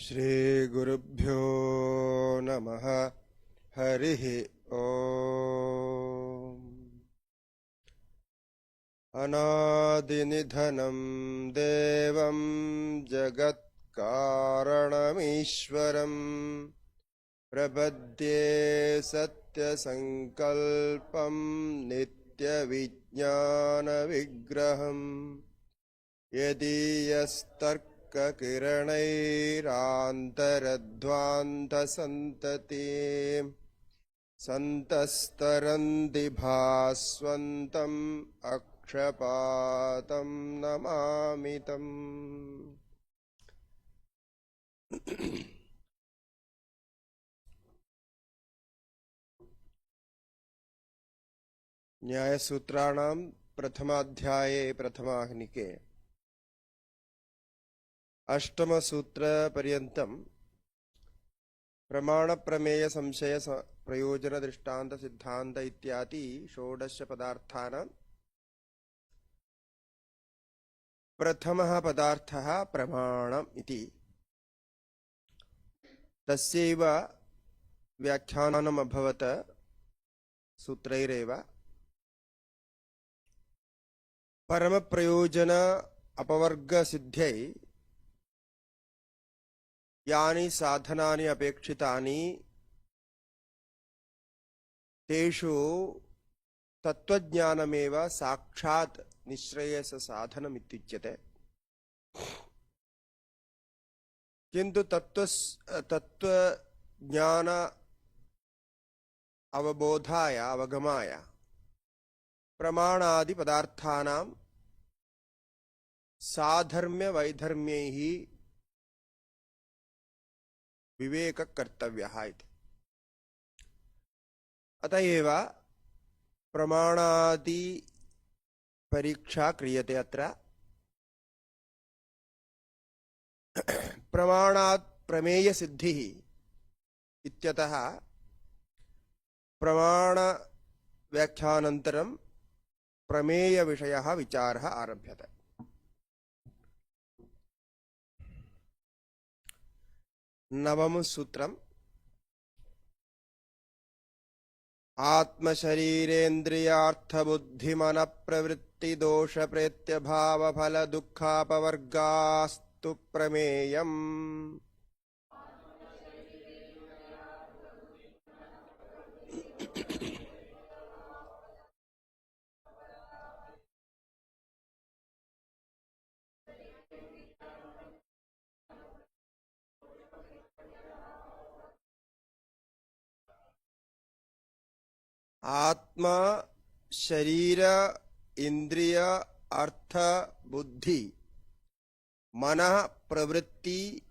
श्रीगुरुभ्यो नमः। हरिः ओम्। अनादिनिधनं देवं जगत्कारणमीश्वरं प्रपद्ये सत्यसङ्कल्पं नित्यविज्ञानविग्रहम् यदीयस्तर्ककिरणैरान्तरध्वान्तसन्ततिं सन्तस्तरन्ति भास्वन्तम् अक्षपातं नमामि तम्। न्यायसूत्राणां प्रथमाध्याये प्रथमाहनिके अष्टम सूत्र पर्यन्तं प्रमाण प्रमेय संशय प्रयोजन दृष्टांत सिद्धांत इत्यादि षोडश पदार्थानां प्रथमः पदार्थः प्रमाणम् इति। तस्यैव व्याख्यानम् अभवत् सूत्रैरेव। परम प्रयोजन अपवर्ग सिद्ध्यै यानि साधनानि अपेक्षितानि तेषु तत्त्वज्ञानमेव साक्षात् निःश्रेयस साधनम् इत्युच्यते। किन्तु तत्त्वज्ञान अवबोधाय अवगमाय प्रमाणादि पदार्थानां साधर्म्य वैधर्म्यैः विवेक कर्तव्यः इति। अतएव प्रमाणादि परीक्षा क्रियते। अत्र प्रमाणात् प्रमेय सिद्धिः इत्यतः प्रमाण व्याख्यानन्तरं प्रमेय विषयः विचारः आरभ्यते। नवम सूत्रम् आत्मशरीरेन्द्रियार्थबुद्धिमन प्रवृत्ति दोष प्रेत्य भाव फल दुःखापवर्गास्तु प्रमेयम्। आत्मा शरीर इंद्रिय अर्थ बुद्धि मन प्रवृत्ति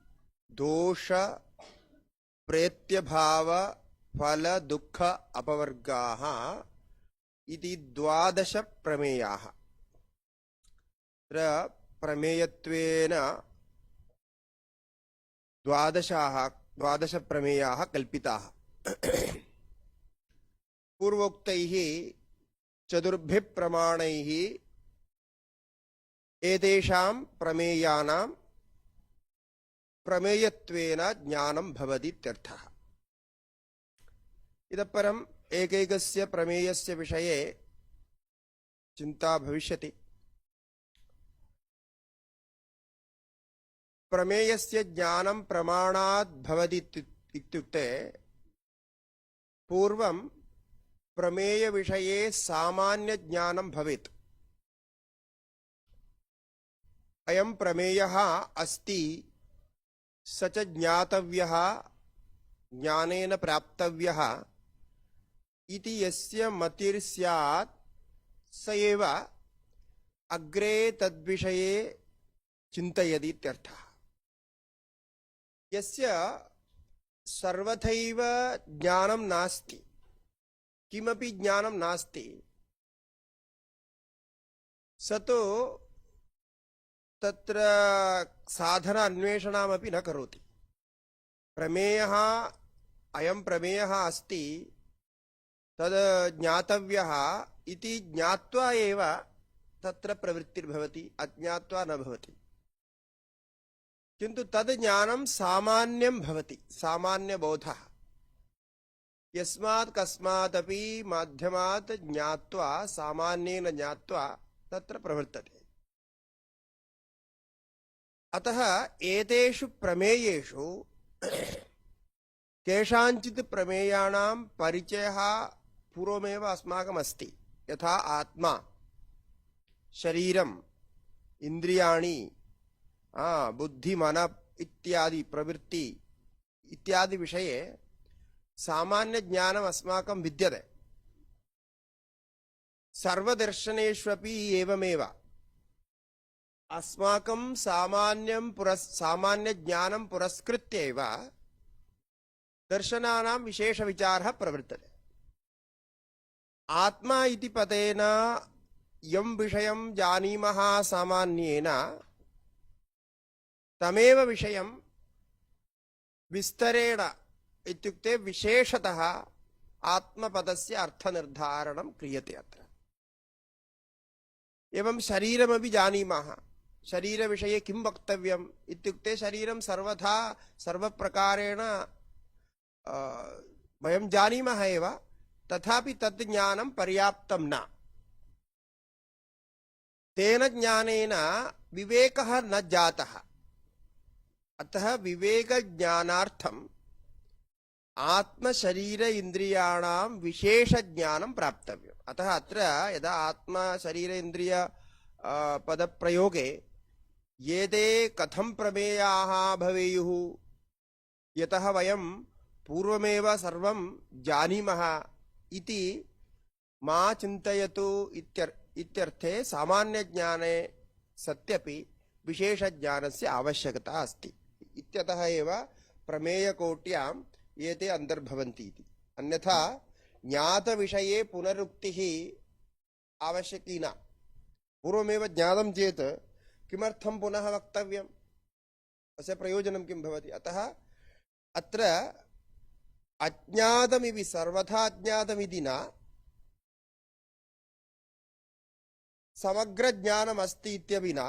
दोष प्रेत्य भाव फल दुःख अपवर्गाः इति द्वादश प्रमेयाः। प्रमेयत्वेन द्वादश प्रमेयाः कल्पिताः। पूर्वोक्तैः चतुर्भिः प्रमाणैः एतेषां प्रमेयानां प्रमेयत्वेन ज्ञानं भवति इत्यर्थः। इतः परम् एकैकस्य प्रमेयस्य विषये चिन्ता भविष्यति। प्रमेयस्य ज्ञानं प्रमाणात् भवति इत्युक्ते पूर्वं प्रमेय विषये सामान्य ज्ञानं भवेत्। अयं प्रमेयः अस्ति स च ज्ञातव्यः ज्ञानेन प्राप्तव्यः इति यस्य मतिर्स्यात् स एव अग्रे तद्विषये चिन्तयति इत्यर्थः। यस्य सर्वथैव ज्ञानं नास्ति, किमपि ज्ञानं नास्ति, स तु तत्र साधन अन्वेषणमपि न करोति। प्रमेयः अयं प्रमेयः अस्ति तद् ज्ञातव्यः इति ज्ञात्वा एव तत्र प्रवृत्तिर्भवति, अज्ञात्वा न भवति। किन्तु तद् ज्ञानं सामान्यं भवति, सामान्यबोधः। यस्मात् कस्मादपि माध्यमात् ज्ञात्वा, सामान्येन ज्ञात्वा तत्र प्रवर्तते। अतः एतेषु प्रमेयेषु केषाञ्चित् प्रमेयाणां परिचयः पूर्वमेव अस्माकम् अस्ति। यथा आत्मा, शरीरम्, इन्द्रियाणि, बुद्धि, मन इत्यादि प्रवृत्ति इत्यादि विषये सामान्य ज्ञानम् अस्माकं विद्यते। सर्वदर्शनेष्वपि एवमेव अस्माकं सामान्य ज्ञानं पुरस्कृत्य एव दर्शनानां विशेषविचारः प्रवर्तते। आत्मा इति पदेन यं विषयं जानीमः सामान्येन, तमेव विषयं विस्तरेण इत्युक्ते विशेषतः आत्मपदस्य अर्थनिर्धारणं क्रियते अत्र। एवं शरीरमपि जानीमः। शरीरविषये किं वक्तव्यम् इत्युक्ते शरीरं सर्वथा सर्वप्रकारेण वयं जानीमः एव, तथापि तत् ज्ञानं पर्याप्तं न। तेन ज्ञानेन विवेकः न जातः। अतः विवेकज्ञानार्थम् आत्मशरीर इन्द्रियाणां विशेषज्ञानं प्राप्तव्यम्। अतः अत्र यदा आत्मा शरीर इन्द्रिय पदप्रयोगे एते कथं प्रमेयाः भवेयुः, यतः वयं पूर्वमेव सर्वं जानीमः इति मा चिन्तयतु इत्यर्थे सामान्यज्ञाने सत्यपि विशेषज्ञानस्य आवश्यकता अस्ति। इत्यतः एव प्रमेयकोट्याम् एते अन्तर्भवन्ति इति। अन्यथा ज्ञातविषये पुनरुक्तिः आवश्यकी न। पूर्वमेव ज्ञातं चेत् किमर्थं पुनः वक्तव्यं, तस्य प्रयोजनं किं भवति। अतः अत्र अज्ञातमिति सर्वथा अज्ञातमिति न, समग्रज्ञानमस्ति इत्यपि न,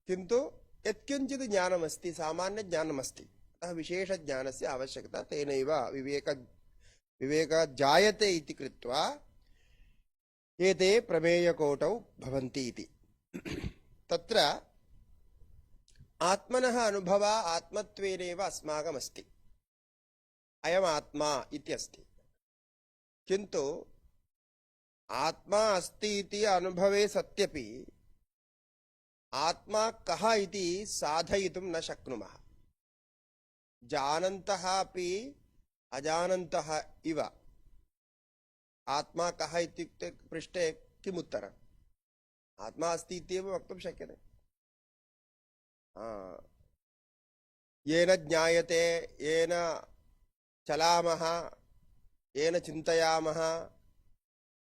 किन्तु यत्किञ्चित् ज्ञानमस्ति, सामान्यज्ञानमस्ति। अतः विशेषज्ञानस्य आवश्यकता, तेनैव विवेकः जायते इति कृत्वा एते प्रमेयकोटौ भवन्ति इति। तत्र आत्मनः अनुभवः आत्मत्वेनैव अस्माकमस्ति। अयम् आत्मा इति अस्ति। किन्तु आत्मा अस्ति इति अनुभवे सत्यपि आत्मा कः इति साधयितुं न शक्नुमः। जानन्तः अपि अजानन्तः इव। आत्मा कः इत्युक्ते पृष्टे किम् उत्तरम्? आत्मा अस्ति इत्येव वक्तुं शक्यते। येन ज्ञायते, येन चलामः, येन चिन्तयामः,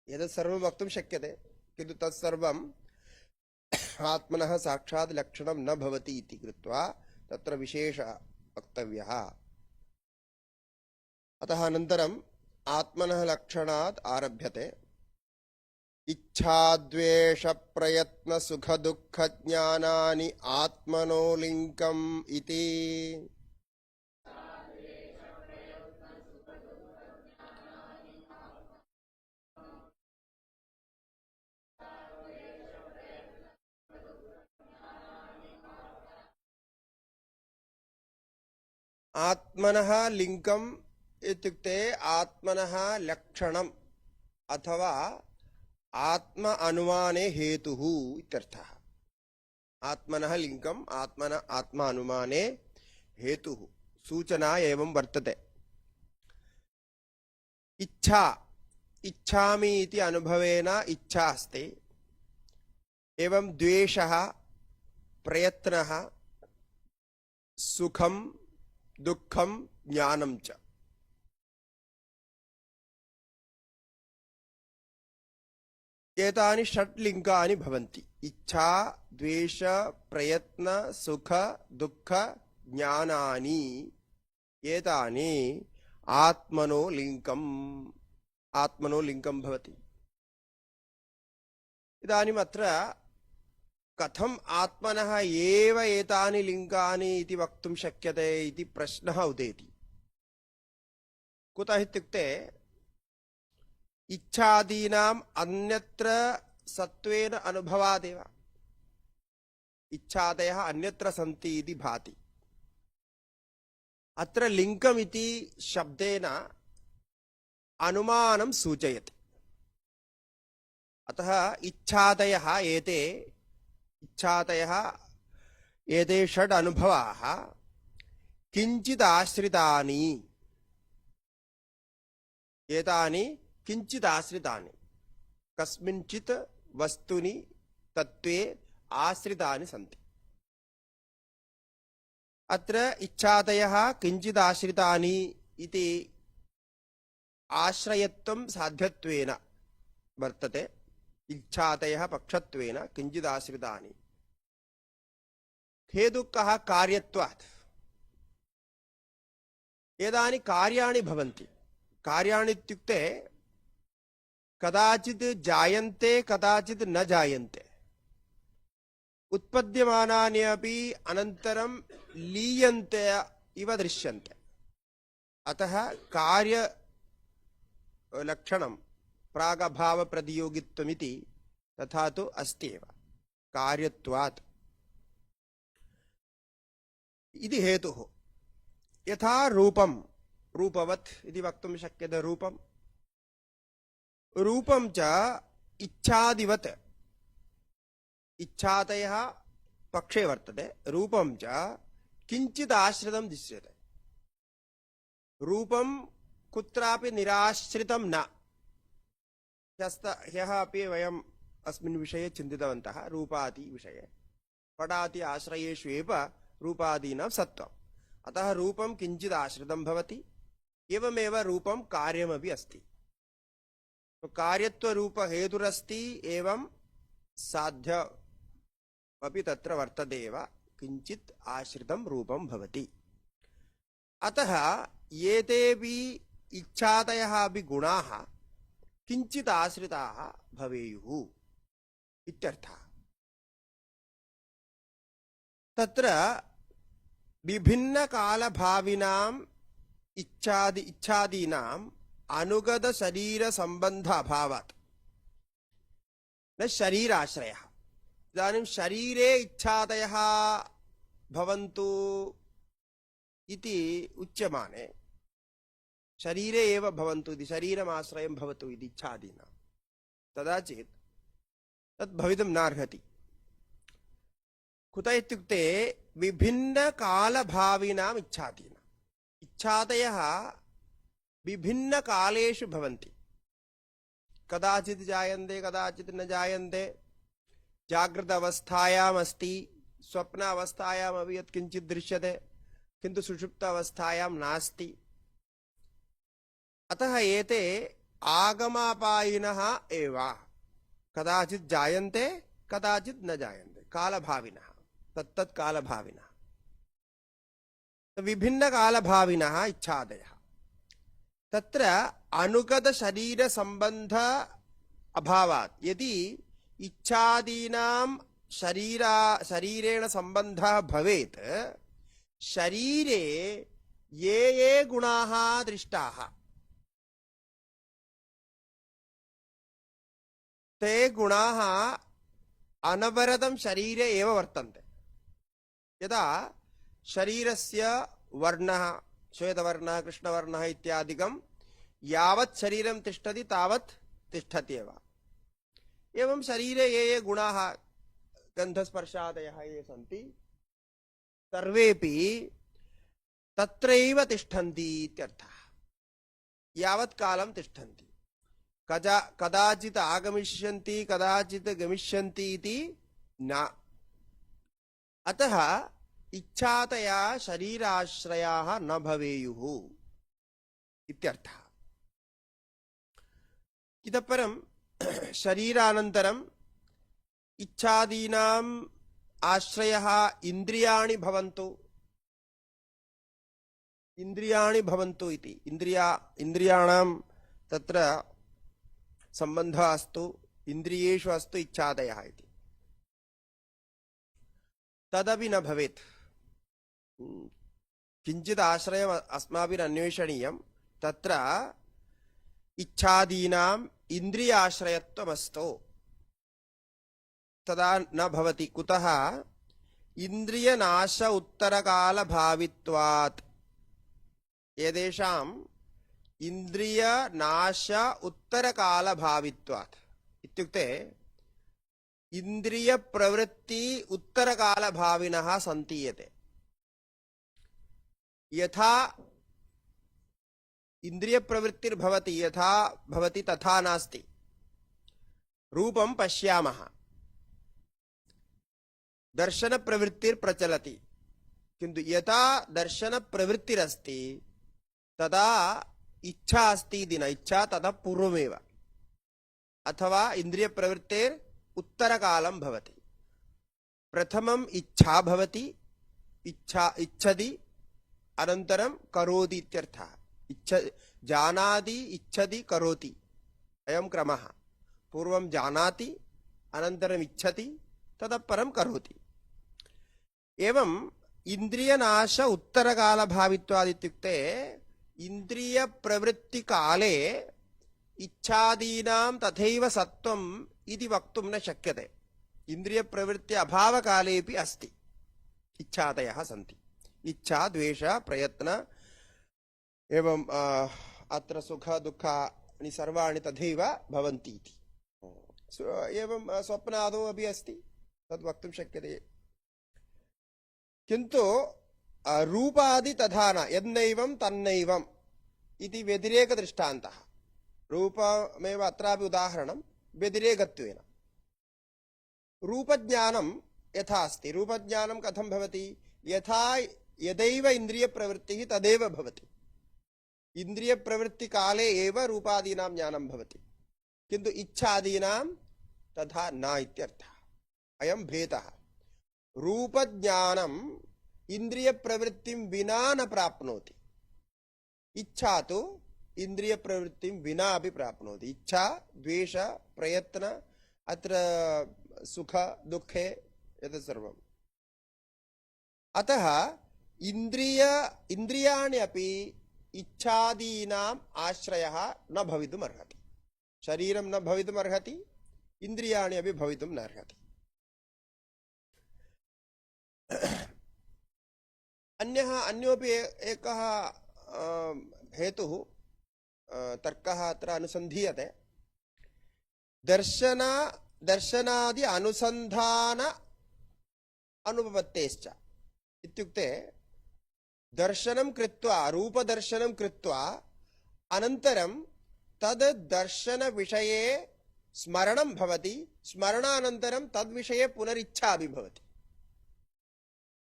एतत् सर्वं वक्तुं शक्यते, किन्तु तत्सर्वम् आत्मनः साक्षात् लक्षणं न भवति इति कृत्वा तत्र विशेष वक्तव्यः। अतः अनन्तरम् आत्मनः लक्षणात् आरभ्यते। इच्छाद्वेष प्रयत्न सुख दुःख ज्ञानानि आत्मनो लिङ्गम् इति। आत्मनः लिङ्गम् इत्युक्ते आत्मनः लक्षणम् अथवा आत्म अनुमाने हेतुः इत्यर्थः। आत्मनः लिङ्गम् आत्म अनुमाने हेतुः सूचना एवं वर्तते। इच्छा, इच्छामि इति अनुभवेन इच्छा अस्ति। एवं द्वेषः, प्रयत्नः, सुखं दुःखं ज्ञानं च। एतानि षट् लिङ्गानि भवन्ति। इच्छा, द्वेष, प्रयत्न, सुख, दुःख, ज्ञानानि, एतानि आत्मनो लिङ्गं भवति। इदानीम् अत्र कथम् आत्मनः एव एतानि लिङ्गानि इति वक्तुं शक्यते इति प्रश्नः उदेति। कुतः इत्युक्ते इच्छादीनाम् अन्यत्र सत्त्वेन अनुभवादेव, इच्छादयः अन्यत्र सन्ति इति भाति। अत्र लिङ्गमिति शब्देन अनुमानं सूचयति। अतः इच्छादयः एते षड् अनुभवाः किञ्चिदाश्रितानि, एतानि किञ्चिदाश्रितानि, कस्मिंश्चित् वस्तुनि तत्त्वे आश्रितानि सन्ति। अत्र इच्छादयः किञ्चिदाश्रितानि इति आश्रयत्वं साध्यत्वेन वर्तते। इच्छादयः पक्षत्वेन किञ्चिदाश्रितानि। हेतुकः कार्यत्वात्। एतानि कार्याणि भवन्ति। कार्याणि इत्युक्ते कदाचित् जायन्ते कदाचित् न जायन्ते, उत्पद्यमानानि अपि अनन्तरं लीयन्ते इव दृश्यन्ते। अतः कार्यलक्षणं प्रागभावप्रतियोगित्वमिति तथा तु अस्ति एव, कार्यत्वात् इति हेतुः। यथा रूपं रूपवत् इति वक्तुं शक्यते। रूपं च इच्छादिवत्, इच्छादयः पक्षे वर्तते, रूपं च किञ्चित् आश्रितं दृश्यते। रूपं कुत्रापि निराश्रितं न। ह्यः अपि वयम् अस्मिन् विषये चिन्तितवन्तः, रूपादि विषये। पटादि आश्रयेषु एव रूपादीनां सत्त्वम्। अतः रूपं किञ्चित् आश्रितं भवति। एवमेव रूपं कार्यमपि अस्ति। कार्यत्वरूपहेतुरस्ति, एवं साध्य अपि तत्र वर्तते एव, किञ्चित् आश्रितं रूपं भवति। अतः एतेऽपि इच्छादयः अपि गुणाः किञ्चित् आश्रिताः भवेयुः इत्यर्थः। तत्र विभिन्नकालभाविनाम् इच्छादीनाम् अनुगतशरीरसम्बन्ध अभावात् न शरीराश्रयः। इदानीं शरीरे इच्छादयः भवन्तु इति उच्यमाने, शरीरे एव भवन्तु इति, शरीरमाश्रयं भवतु इति इच्छादीनां, तदा चेत् तद् भवितुं नार्हति। कुत इत्युक्ते विभिन्नकालभाविनाम् इच्छादीनाम्। इच्छादयः विभिन्नकालेषु भवन्ति। कदाचित् जायन्ते कदाचित् न जायन्ते। जागृत अवस्थायाम् अस्ति, स्वप्न अवस्थायामपि यत्किञ्चित् दृश्यते, किन्तु सुषुप्त अवस्थायां नास्ति। अतः एते आगमापायिनः एव, कदाचित् जायन्ते कदाचित् न जायन्ते, कालभाविनः, तत्तत् कालभाविनः, विभिन्नकालभाविनः इच्छादयः। तत्र अनुगतशरीरसम्बन्ध अभावात्, यदि इच्छादीनां शरीरेण सम्बन्धः भवेत्, शरीरे ये ये गुणाः दृष्टाः ते गुणाः अनवरतं शरीरे एव वर्तन्ते। यदा शरीरस्य वर्णः, श्वेतवर्णः, कृष्णवर्णः इत्यादिकं यावत् शरीरं तिष्ठति तावत् तिष्ठति एव। एवं शरीरे ये ये गुणाः, गन्धस्पर्शादयः ये सन्ति, सर्वेपि तत्रैव तिष्ठन्ति इत्यर्थः। यावत् कालं तिष्ठन्ति। कदाचित् आगमिष्यन्ति कदाचित् गमिष्यन्ति इति न। अतः इच्छातया शरीराश्रयाः न भवेयुः इत्यर्थः। इतः परं शरीरानन्तरम् इच्छादीनाम् आश्रयः इन्द्रियाणि भवन्तु इति। इन्द्रियाणां तत्र सम्बन्धः अस्तु, इन्द्रियेषु अस्तु इच्छादयः इति। तदपि न भवेत्। किञ्चित् आश्रयम् अस्माभिरन्वेषणीयं। तत्र इच्छादीनाम् इन्द्रियाश्रयत्वमस्तौ तदा न भवति। कुतः? इन्द्रियनाश उत्तरकालभावित्वात्। एतेषाम् इन्द्रियनाश उत्तरकालभावित्वात् इत्युक्ते इन्द्रियप्रवृत्ति उत्तरकालभाविनः सन्तीयते। यथा इन्द्रियप्रवृत्तिर्भवति यथा भवति तथा नास्ति। रूपं पश्यामः, दर्शनप्रवृत्तिर्प्रचलति, किन्तु यथा दर्शनप्रवृत्तिरस्ति तदा इच्छा अस्ति इति न। इच्छा ततः पूर्वमेव, अथवा इन्द्रियप्रवृत्तेर् उत्तरकालं भवति। प्रथमम् इच्छा भवति, इच्छति, अनन्तरं करोति इत्यर्थः। जानाति, इच्छति, करोति, अयं क्रमः। पूर्वं जानाति, अनन्तरम् इच्छति, ततः परं करोति। एवं इन्द्रियनाश उत्तरकालभावित्वात् इत्युक्ते इन्द्रियप्रवृत्तिकाले इच्छादीनां तथैव सत्त्वम् इति वक्तुं न शक्यते। इन्द्रियप्रवृत्ति अभावकालेपि अस्ति, इच्छादयः सन्ति। इच्छा, द्वेष, प्रयत्न, एवं अत्र सुख दुःखानि सर्वाणि तथैव भवन्ति इति। एवं स्वप्नादौ अपि अस्ति, तद् वक्तुं शक्यते। किन्तु रूपादि तथा न। यन्नैवं तन्नैवम् इति व्यतिरेकदृष्टान्तः। रूपमेव अत्रापि उदाहरणं व्यतिरेकत्वेन। रूपज्ञानं यथा अस्ति, रूपज्ञानं कथं भवति? यथा यदैव इन्द्रियप्रवृत्तिः तदेव भवति। इन्द्रियप्रवृत्तिकाले एव रूपादीनां ज्ञानं भवति, किन्तु इच्छादीनां तथा न इत्यर्थः। अयं भेदः। रूपज्ञानम् इन्द्रियप्रवृत्तिं विना न प्राप्नोति, इच्छा तु इन्द्रियप्रवृत्तिं विना अपि प्राप्नोति। इच्छा, द्वेष, प्रयत्न, अत्र सुख दुःखे एतत् सर्वम्। अतः इन्द्रियाणि अपि इच्छादीनाम् आश्रयः न भवितुम् अर्हति। शरीरं न भवितुम् अर्हति, इन्द्रियाणि अपि भवितुं न अर्हति। अन्योपि एकः हेतुः, तर्कः अत्र अनुसन्धीयते। दर्शनादि अनुसन्धान अनुपपत्तेश्च इत्युक्ते दर्शनं कृत्वा, रूपदर्शनं कृत्वा अनन्तरं तद् दर्शनविषये स्मरणं भवति। स्मरणानन्तरं तद्विषये पुनरिच्छा अपि भवति।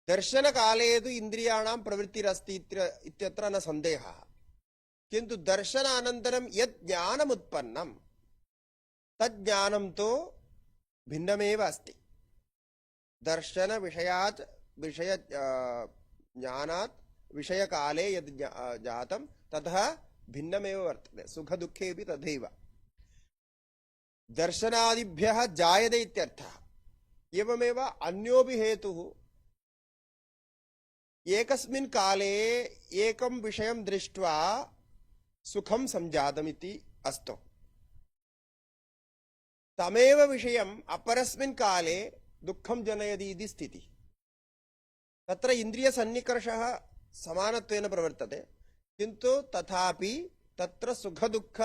दर्शनकाले तु इन्द्रियाणां प्रवृत्तिरस्ति इत्यत्र न सन्देहः, किन्तु दर्शनानन्तरं यत् ज्ञानमुत्पन्नं तज्ज्ञानं तु भिन्नमेव अस्ति। दर्शनविषयात् ज्ञानात् विषयकाले यद् जातं ततः भिन्नमेव वर्तते। सुखदुःखेपि तथैव दर्शनादिभ्यः जायते इत्यर्थः। एवमेव अन्योपि हेतुः, एकस्मिन् काले एकं विषयं दृष्ट्वा सुखं संजातमिति अस्तु, तमेव विषयम् अपरस्मिन् काले दुःखं जनयति इति स्थितिः। तत्र इन्द्रियसन्निकर्षः समानत्वेन प्रवर्तते, किन्तु तथापि तत्र सुखदुःख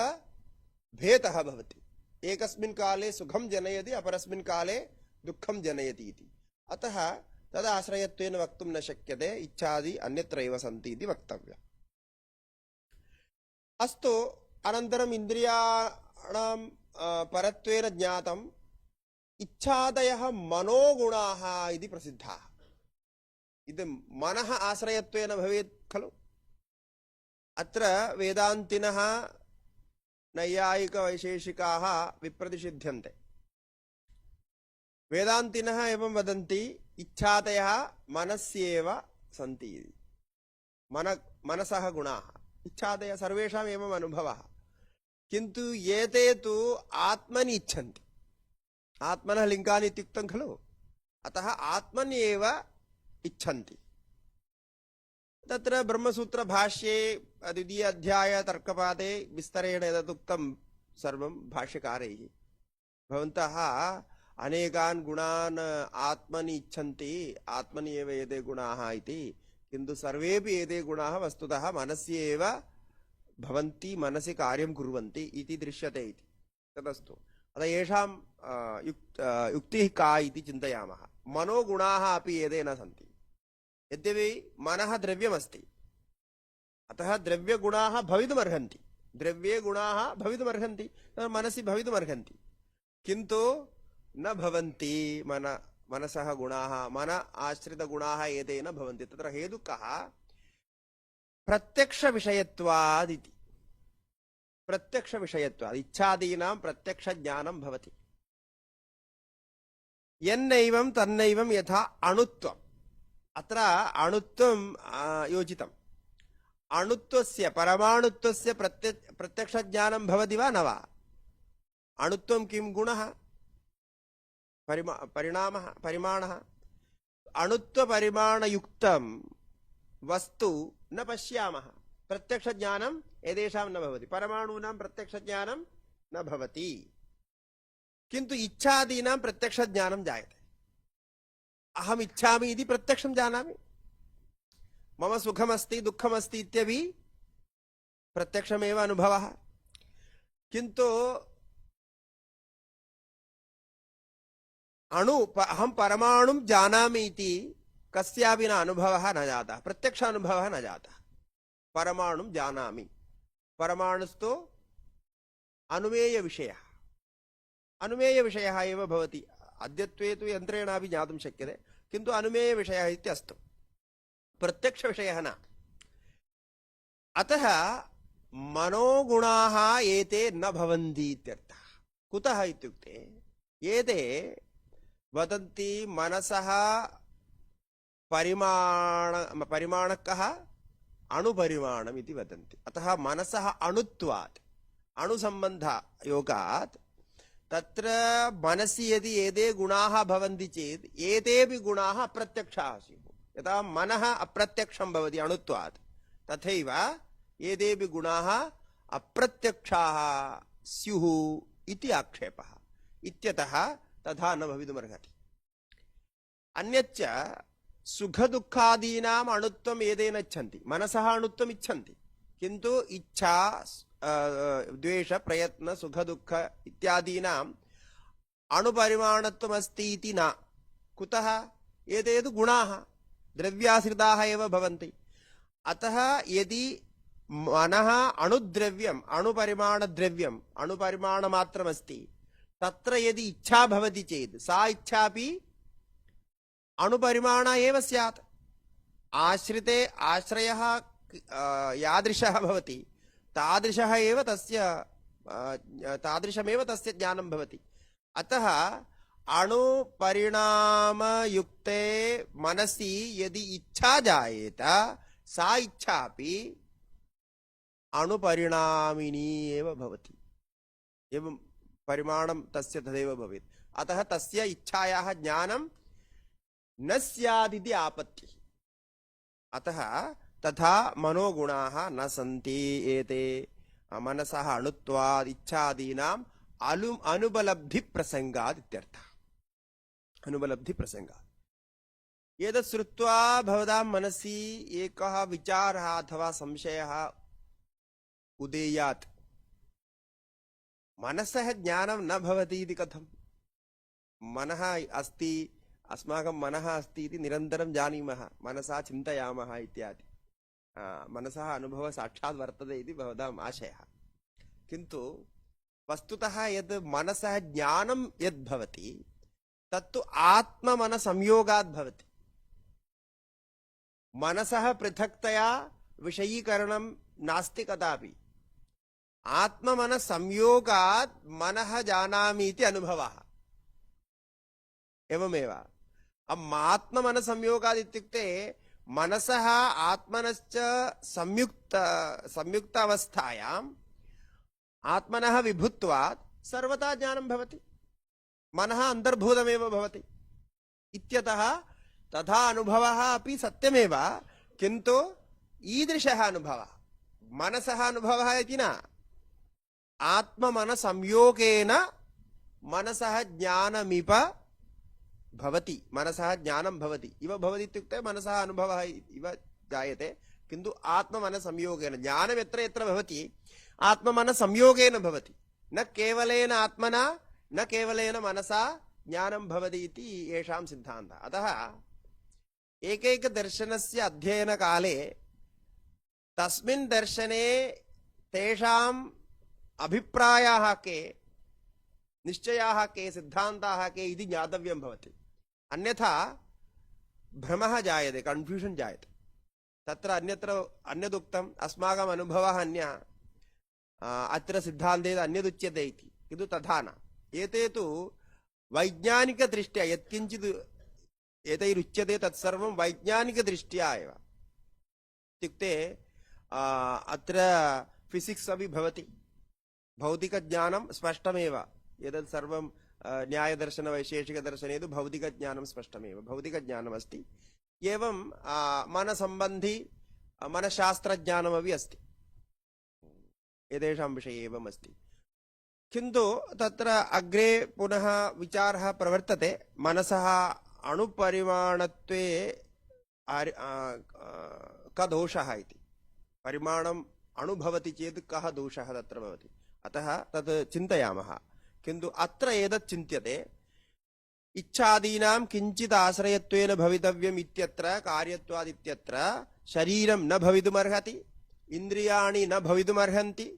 भेदः भवति। एकस्मिन् काले सुखं जनयति, अपरस्मिन् काले दुःखं जनयति इति। अतः तदाश्रयत्वेन वक्तुं न शक्यते, इच्छादि अन्यत्रैव सन्ति इति वक्तव्यम्। अस्तु, अनन्तरम् इन्द्रियाणां परत्वेन ज्ञातम् इच्छादयः मनोगुणाः इति प्रसिद्धाः। इति मनः आश्रयत्वेन भवेत् खलु। अत्र वेदान्तिनः नैयायिकवैशेषिकाः विप्रतिषिध्यन्ते। वेदान्तिनः एवं वदन्ति, इच्छादयः मनस्येव सन्ति। मनसः गुणाः, इच्छादयः सर्वेषाम् एवम् अनुभवः, किन्तु एते तु आत्मनि इच्छन्ति। आत्मनः लिङ्गानि इत्युक्तं खलु। अतः आत्मन्येव इच्छन्ति। तत्र ब्रह्मसूत्रभाष्ये द्वितीय अध्याय तर्कपादे विस्तरेण यदुक्तं सर्वं भाष्यकारैः। भवन्तः अनेकान् गुणान् आत्मनि इच्छन्ति, आत्मनि एव एते गुणाः इति, किन्तु सर्वेपि एते गुणाः वस्तुतः मनसि एव भवन्ति, मनसि कार्यं कुर्वन्ति इति दृश्यते इति। तदस्तु। अतः येषां युक्तिः का इति चिन्तयामः। मनोगुणाः अपि एते न सन्ति। यद्यपि मनः द्रव्यमस्ति, अतः द्रव्यगुणाः भवितुमर्हन्ति, द्रव्ये गुणाः भवितुमर्हन्ति, मनसि भवितुमर्हन्ति, किन्तु न भवन्ति मनसः गुणाः, मन आश्रितगुणाः एते न भवन्ति। तत्र हेतुः कः? प्रत्यक्षविषयत्वादिति। प्रत्यक्षविषयत्वात् इच्छादीनां प्रत्यक्षज्ञानं भवति। यन्नैवं तन्नैवं यथा अणुत्वम्। अत्र अणुत्वं योजितम्। अणुत्वस्य परमाणुत्वस्य प्रत्यक्षज्ञानं भवति वा न वा? अणुत्वं किं गुणः? परिणामः, परिमाणः। अणुत्वपरिमाणयुक्तं वस्तु न पश्यामः, प्रत्यक्षज्ञानं एतेषां न भवति। परमाणूनां प्रत्यक्षज्ञानं न भवति, किन्तु इच्छादीनां प्रत्यक्षज्ञानं जायते। अहम् इच्छामि इति प्रत्यक्षं जानामि, मम सुखमस्ति दुःखमस्ति इत्यपि प्रत्यक्षमेव अनुभवः, किन्तु अहं परमाणुं जानामि इति कस्यापि न अनुभवः न जातः, प्रत्यक्ष अनुभवः न जातः। परमाणुं जानामि, परमाणुस्तु अनुमेयविषयः, अनुमेयविषयः एव भवति। अद्यत्वे तु यन्त्रेणापि ज्ञातुं शक्यते, किन्तु अनुमेयविषयः इत्यस्तु, प्रत्यक्षविषयः न। अतः मनोगुणाः एते न भवन्ति इत्यर्थः। कुतः इत्युक्ते एते वदन्ति मनसः परिमाणः कः? अणुपरिमाणम् इति वदन्ति। अतः मनसः अणुत्वात्, अणुसम्बन्धयोगात् तत्र मनसि यदि एते गुणाः भवन्ति चेत् एतेपि गुणाः अप्रत्यक्षाः स्युः। यथा मनः अप्रत्यक्षं भवति अणुत्वात्, तथैव एतेपि गुणाः अप्रत्यक्षाः स्युः इति आक्षेपः। इत्यतः तथा न भवितुमर्हति। अन्यच्च सुखदुःखादीनाम् अणुत्वम् एतेन इच्छन्ति, मनसः अणुत्वम् इच्छन्ति, किन्तु इच्छा द्वेष प्रयत्न सुखदुःख इत्यादीनाम् अणुपरिमाणत्वमस्ति इति न। कुतः? एते तु गुणाः द्रव्याश्रिताः एव भवन्ति। अतः यदि मनः अणुद्रव्यम्, अणुपरिमाणद्रव्यम्, अणुपरिमाणमात्रमस्ति, तत्र यदि इच्छा भवति चेत् सा इच्छापि अणुपरिमाण एव स्यात्। आश्रिते आश्रयः यादृशः भवति तादृशमेव तस्य ज्ञानं भवति। अतः अणुपरिणामयुक्ते मनसि यदि इच्छा जायेत, सा इच्छापि अणुपरिणामिनी एव भवति। एवं परिमाणं तस्य तदेव भवेत्। अतः तस्य इच्छायाः ज्ञानं न स्यादिति आपत्तिः। अतः तथा मनोगुणाः न सन्ति। एते मनसः अणुत्वात् इच्छादीनाम् अनुपलब्धिप्रसङ्गात् इत्यर्थः। अनुपलब्धिप्रसङ्गात्। एतत् श्रुत्वा भवतां मनसि एकः विचारः अथवा संशयः उदेयात्। मनसः ज्ञानं न भवति इति कथम्? मनः अस्ति, अस्माकं मनः अस्ति इति निरन्तरं जानीमः, मनसा चिन्तयामः इत्यादि। मनसः अनुभवः साक्षात् वर्तते इति भवताम् आशयः, किन्तु वस्तुतः यद् मनसः ज्ञानं यद् भवति तत्तु आत्ममनसंयोगात् भवति। मनसः पृथक्तया विषयीकरणं नास्ति कदापि। आत्ममनसंयोगात् मनः जानामि इति अनुभवः। एवमेव आत्ममनसंयोगात् इत्युक्ते मनसः आत्मनश्च संयुक्त अवस्थायाम् आत्मनः विभुत्वात् सर्वथा ज्ञानं भवति। मनः अन्तर्भूतमेव भवति इत्यतः तथा अनुभवः अपि सत्यमेव, किन्तु ईदृशः अनुभवः मनसः अनुभवः इति न, आत्ममनसंयोगेन मनसः ज्ञानमिव भवति, मनसः ज्ञानं भवति। इव भवति इत्युक्ते मनसः अनुभवः इव जायते, किन्तु आत्ममनसंयोगेन ज्ञानं यत्र यत्र भवति आत्ममनसंयोगेन भवति, न केवलेन आत्मना न केवलेन मनसा ज्ञानं भवति इति येषां सिद्धान्तः। अतः एकैकदर्शनस्य अध्ययनकाले तस्मिन् दर्शने तेषाम् अभिप्रायाः के, निश्चयाः के, सिद्धान्ताः के इति ज्ञातव्यं भवति। अन्यथा भ्रमः जायते, कन्फ्यूषन् जायते। तत्र अन्यत्र अन्यदुक्तम्, अस्माकम् अनुभवः अन्यः, अत्र सिद्धान्ते अन्यदुच्यते इति, किन्तु तथा न। एते तु वैज्ञानिकदृष्ट्या यत्किञ्चित् एतैरुच्यते तत्सर्वं वैज्ञानिकदृष्ट्या एव। इत्युक्ते अत्र फिसिक्स् अपि भवति, भौतिकज्ञानं स्पष्टमेव, एतत् सर्वं न्यायदर्शनवैशेषिकदर्शने तु भौतिकज्ञानं स्पष्टमेव, भौतिकज्ञानमस्ति। एवं मनसम्बन्धी मनश्शास्त्रज्ञानमपि अस्ति, एतेषां विषये एवम् अस्ति। किन्तु तत्र अग्रे पुनः विचारः प्रवर्तते, मनसः अणुपरिमाणत्वे कः दोषः इति। परिमाणम् अणुभवति चेत् कः दोषः तत्र भवति, अतः तत् चिन्तयामः। किन्तु अत्र एतत् चिन्त्यते, इच्छादीनां किञ्चित् आश्रयत्वेन भवितव्यम् इत्यत्र कार्यत्वादित्यत्र शरीरं न भवितुमर्हति, इन्द्रियाणि न भवितुमर्हन्ति,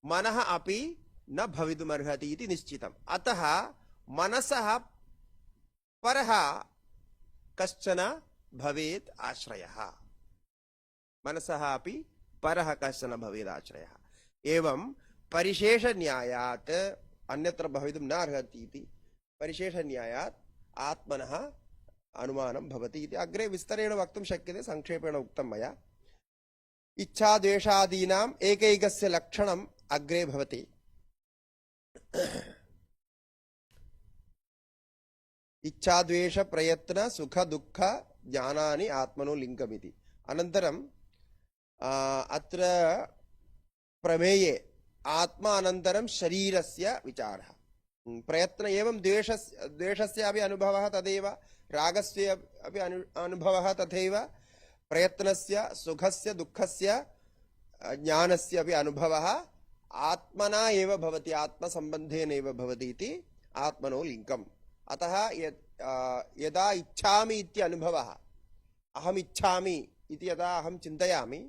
मनः अपि न भवितुमर्हति इति निश्चितम्। अतः मनसः परः कश्चन भवेत् आश्रयः, मनसः अपि परः कश्चन भवेत् आश्रयः। एवं परिशेषन्यायात् अन्यत्र भवितुं न अर्हति इति परिशेषन्यायात् आत्मनः अनुमानं भवति इति अग्रे विस्तरेण वक्तुं शक्यते, संक्षेपेण उक्तं मया। इच्छाद्वेषादीनाम् एकैकस्य लक्षणम् अग्रे भवति। इच्छाद्वेष प्रयत्न सुख दुःख ज्ञानानि आत्मनो लिङ्गमिति। अनन्तरं अत्र प्रमेये आत्मा अनन्तरं शरीरस्य विचारः। प्रयत्न एवं द्वेषस्यापि अनुभवः तदेव, रागस्य अपि अनुभवः तथैव, प्रयत्नस्य सुखस्य दुःखस्य ज्ञानस्य अपि अनुभवः आत्मना एव भवति, आत्मसम्बन्धेन एव भवति इति आत्मनो लिङ्गम्। अतः यदा इच्छामि इति अनुभवः, अहम् इच्छामि इति यदा अहं चिन्तयामि,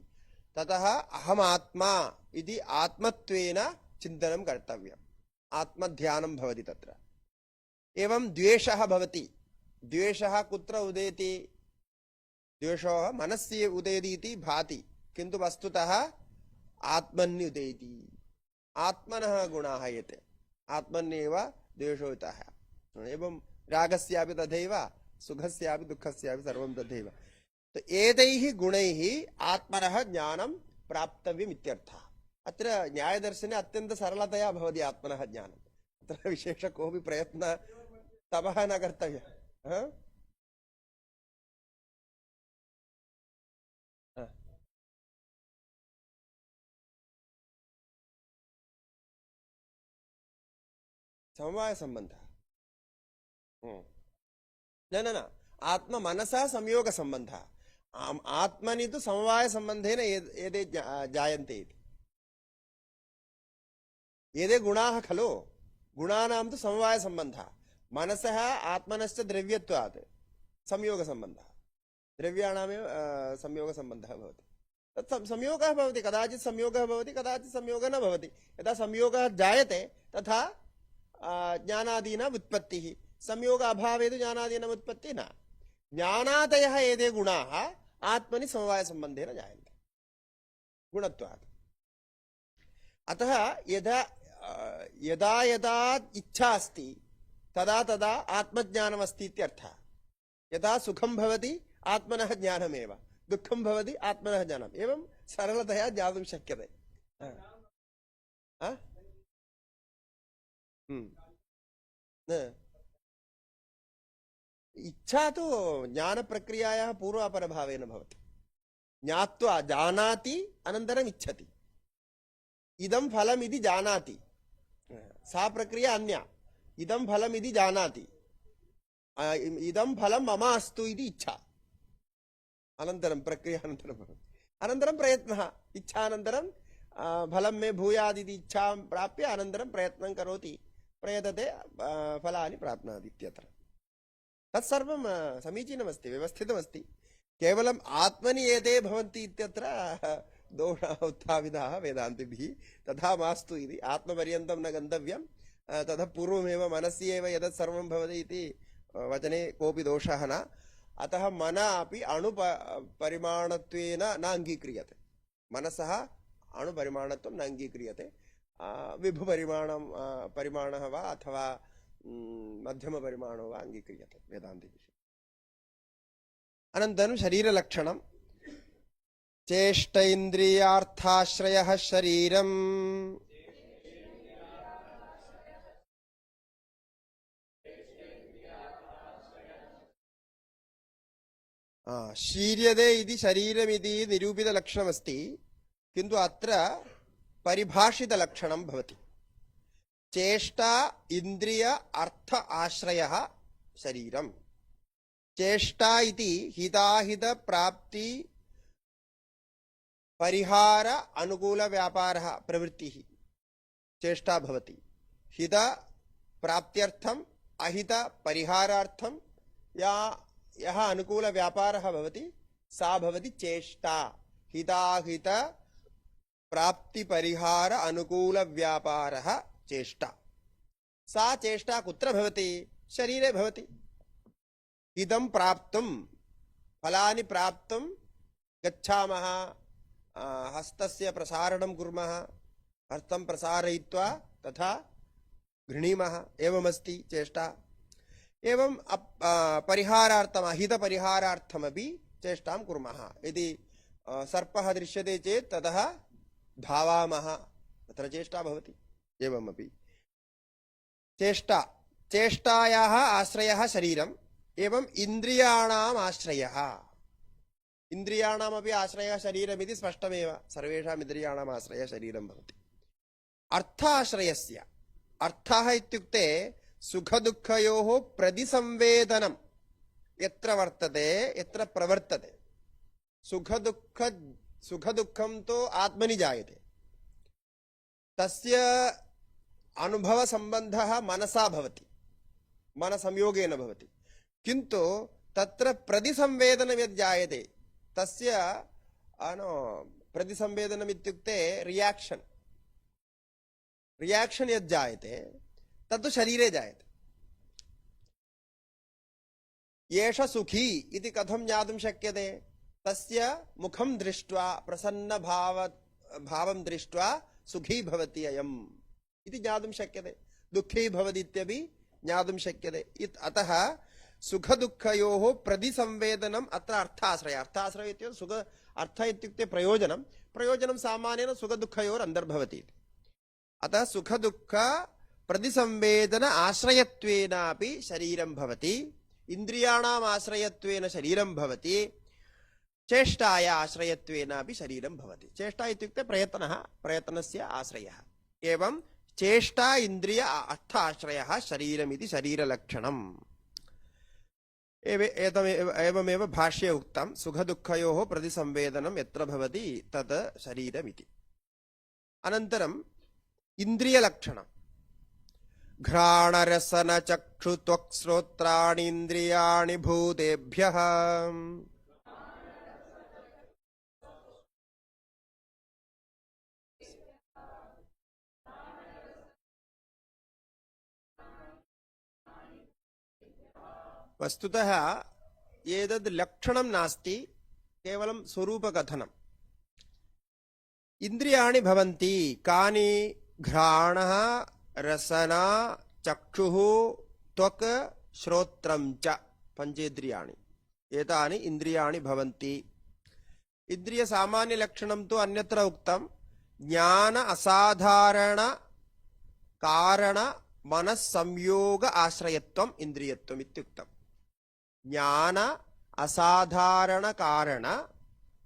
ततः अहमात्मा इति आत्मत्वेन चिन्तनं कर्तव्यम्, आत्मध्यानं भवति तत्र। एवं द्वेषः भवति, द्वेषः कुत्र उदेति, द्वेषः मनसि उदेति इति भाति, किन्तु वस्तुतः आत्मन्युदेति। आत्मनः गुणाः एते, आत्मन्येव द्वेषो युतः। एवं रागस्यापि तथैव, सुखस्यापि दुःखस्यापि सर्वं तथैव। तो एतैः गुणैः आत्मनः ज्ञानं प्राप्तव्यम् इत्यर्थः। अत्र न्यायदर्शने अत्यन्त सरलतया भवति आत्मनः ज्ञानम्, अत्र विशेष कोऽपि प्रयत्नः तपः न कर्तव्यः। समवायसम्बन्धः न न न, आत्ममनसः संयोगसम्बन्धः। आत्मनि तु समवायसम्बन्धेन एते जायन्ते इति। एते गुणाः खलु, गुणानां तु समवायसम्बन्धः। मनसः आत्मनश्च द्रव्यत्वात् संयोगसम्बन्धः, द्रव्याणामेव संयोगसम्बन्धः भवति। तत् संयोगः भवति, कदाचित् संयोगः भवति, कदाचित् संयोगः न भवति। यदा संयोगः जायते तथा ज्ञानादीनाम् उत्पत्तिः, संयोग अभावे तु ज्ञानादीनाम् उत्पत्तिः न। ज्ञानादयः एते गुणाः आत्मनि समवायसम्बन्धेन जायन्ते गुणत्वात्। अतः यदा यदा यदा इच्छा अस्ति तदा तदा आत्मज्ञानमस्ति इत्यर्थः। यदा सुखं भवति आत्मनः ज्ञानमेव, दुःखं भवति आत्मनः ज्ञानम्, एवं सरलतया ज्ञातुं शक्यते। इच्छा तु ज्ञानप्रक्रियायाः पूर्वापरभावेन भवति। ज्ञात्वा जानाति अनन्तरम् इच्छति। इदं फलमिति जानाति, सा प्रक्रिया अन्या। इदं फलमिति जानाति, इदं फलं मम अस्तु इति इच्छा। अनन्तरं प्रक्रिया अनन्तरं भवति। अनन्तरं प्रयत्नः, इच्छानन्तरं फलं मे भूयात् इति इच्छां प्राप्य अनन्तरं प्रयत्नं करोति, प्रयतते, फलानि प्राप्नोति इत्यत्र। तत्सर्वं समीचीनमस्ति, व्यवस्थितमस्ति। केवलम् आत्मनि एते भवन्ति इत्यत्र दोषाः उत्थापिताः वेदान्तिभिः। तथा मास्तु इति, आत्मपर्यन्तं न गन्तव्यं, ततः पूर्वमेव मनसि एव यदत् सर्वं भवति इति वचने कोऽपि दोषः न। अतः मन अपि अणुपरिमाणत्वेन न अङ्गीक्रियते। मनसः अणुपरिमाणत्वं न अङ्गीक्रियते। विभुपरिमाणः वा अथवा मध्यमपरिमाणो वा अङ्गीक्रियते वेदान्तिभिः। अनन्तरं शरीरलक्षणं। चेष्टेन्द्रियार्थाश्रयः शरीरम् शीर्यते इति शरीरमिति निरूपितलक्षणमस्ति, किन्तु अत्र परिभाषितलक्षणं भवति। चेष्टा इन्द्रिय अर्थ आश्रयः शरीरम्। चेष्टा इति हिताहित प्राप्ति परिहार अनुकूल व्यापारः प्रवृत्तिः चेष्टा भवति। हित प्राप्त्यर्थम् अहित परिहारार्थं यः अनुकूल व्यापारः भवति सा भवति चेष्टा। हिताहित प्राप्ति परिहार अनुकूल व्यापारः चेष्टा। सा चेष्टा कुत्र भवति? शरीरे भवति। इदं प्राप्तुं, फलानि प्राप्तुं गच्छामः, हस्तस्य प्रसारणं कुर्मः, हस्तं प्रसारयित्वा तथा गृह्णीमः, एवमस्ति चेष्टा। एवं परिहारार्थम् अहितपरिहारार्थमपि चेष्टां कुर्मः। यदि सर्पः दृश्यते चेत् ततः धावामः, तत्र चेष्टा भवति। एवमपि चेष्टा, चेष्टायाः आश्रयः शरीरम्। एवम् इन्द्रियाणाम् आश्रयः, इन्द्रियाणामपि आश्रयः शरीरमिति स्पष्टमेव। सर्वेषाम् इन्द्रियाणाम् आश्रयः शरीरं भवति। अर्थाश्रयस्य, अर्थः इत्युक्ते सुखदुःखयोः प्रतिसंवेदनं यत्र वर्तते, यत्र प्रवर्तते। सुखदुःखं तो आत्मनि जायते, तस्य अनुभवसम्बन्धः मनसा भवति, मनसंयोगेन भवति। किन्तु तत्र प्रतिसंवेदनं यद् जायते, तस्य प्रतिसंवेदनम् इत्युक्ते रियाक्षन् यद् जायते तत्तु शरीरे जायते। एष सुखी इति कथं ज्ञातुं शक्यते? तस्य मुखं दृष्ट्वा, प्रसन्नभावं दृष्ट्वा सुखी भवति अयम् इति ज्ञातुं शक्यते। दुःखी भवति इत्यपि ज्ञातुं शक्यते। अतः सुखदुःखयोः प्रतिसंवेदनम् अत्र अर्थाश्रय। अर्थाश्रय इत्युक्ते सुख, अर्थ इत्युक्ते प्रयोजनं, प्रयोजनं सामान्येन सुखदुःखयोरन्तर्भवति। अतः सुखदुःख प्रतिसंवेदन आश्रयत्वेनापि शरीरं भवति। इन्द्रियाणाम् आश्रयत्वेन शरीरं भवति। चेष्टाया आश्रयत्वेनापि शरीरं भवति। चेष्टा इत्युक्ते प्रयत्नः, प्रयत्नस्य आश्रयः। एवं चेष्टा इन्द्रिय अर्थ आश्रयः शरीरमिति शरीरलक्षणम्। एवमेव भाष्ये उक्तं, सुखदुःखयोः प्रतिसंवेदनं यत्र भवति तत् शरीरमिति। अनन्तरम् इन्द्रियलक्षणम्। घ्राणरसनचक्षुत्वक्श्रोत्राणीन्द्रियाणि भूतेभ्यः वस्तुतः एतद् लक्षणं नास्ति, केवलं स्वरूपकथनम्। इन्द्रियाणि भवन्ति कानि? घ्राणः, रसना, चक्षुः, त्वक्, श्रोत्रं च, पञ्चेन्द्रियाणि। एतानि इन्द्रियाणि भवन्ति। इन्द्रियसामान्यलक्षणं तु अन्यत्र उक्तं। ज्ञान असाधारण कारण मनस्संयोग आश्रयत्वम् इन्द्रियत्वम् इत्युक्तम्। ज्ञान असाधारण कारण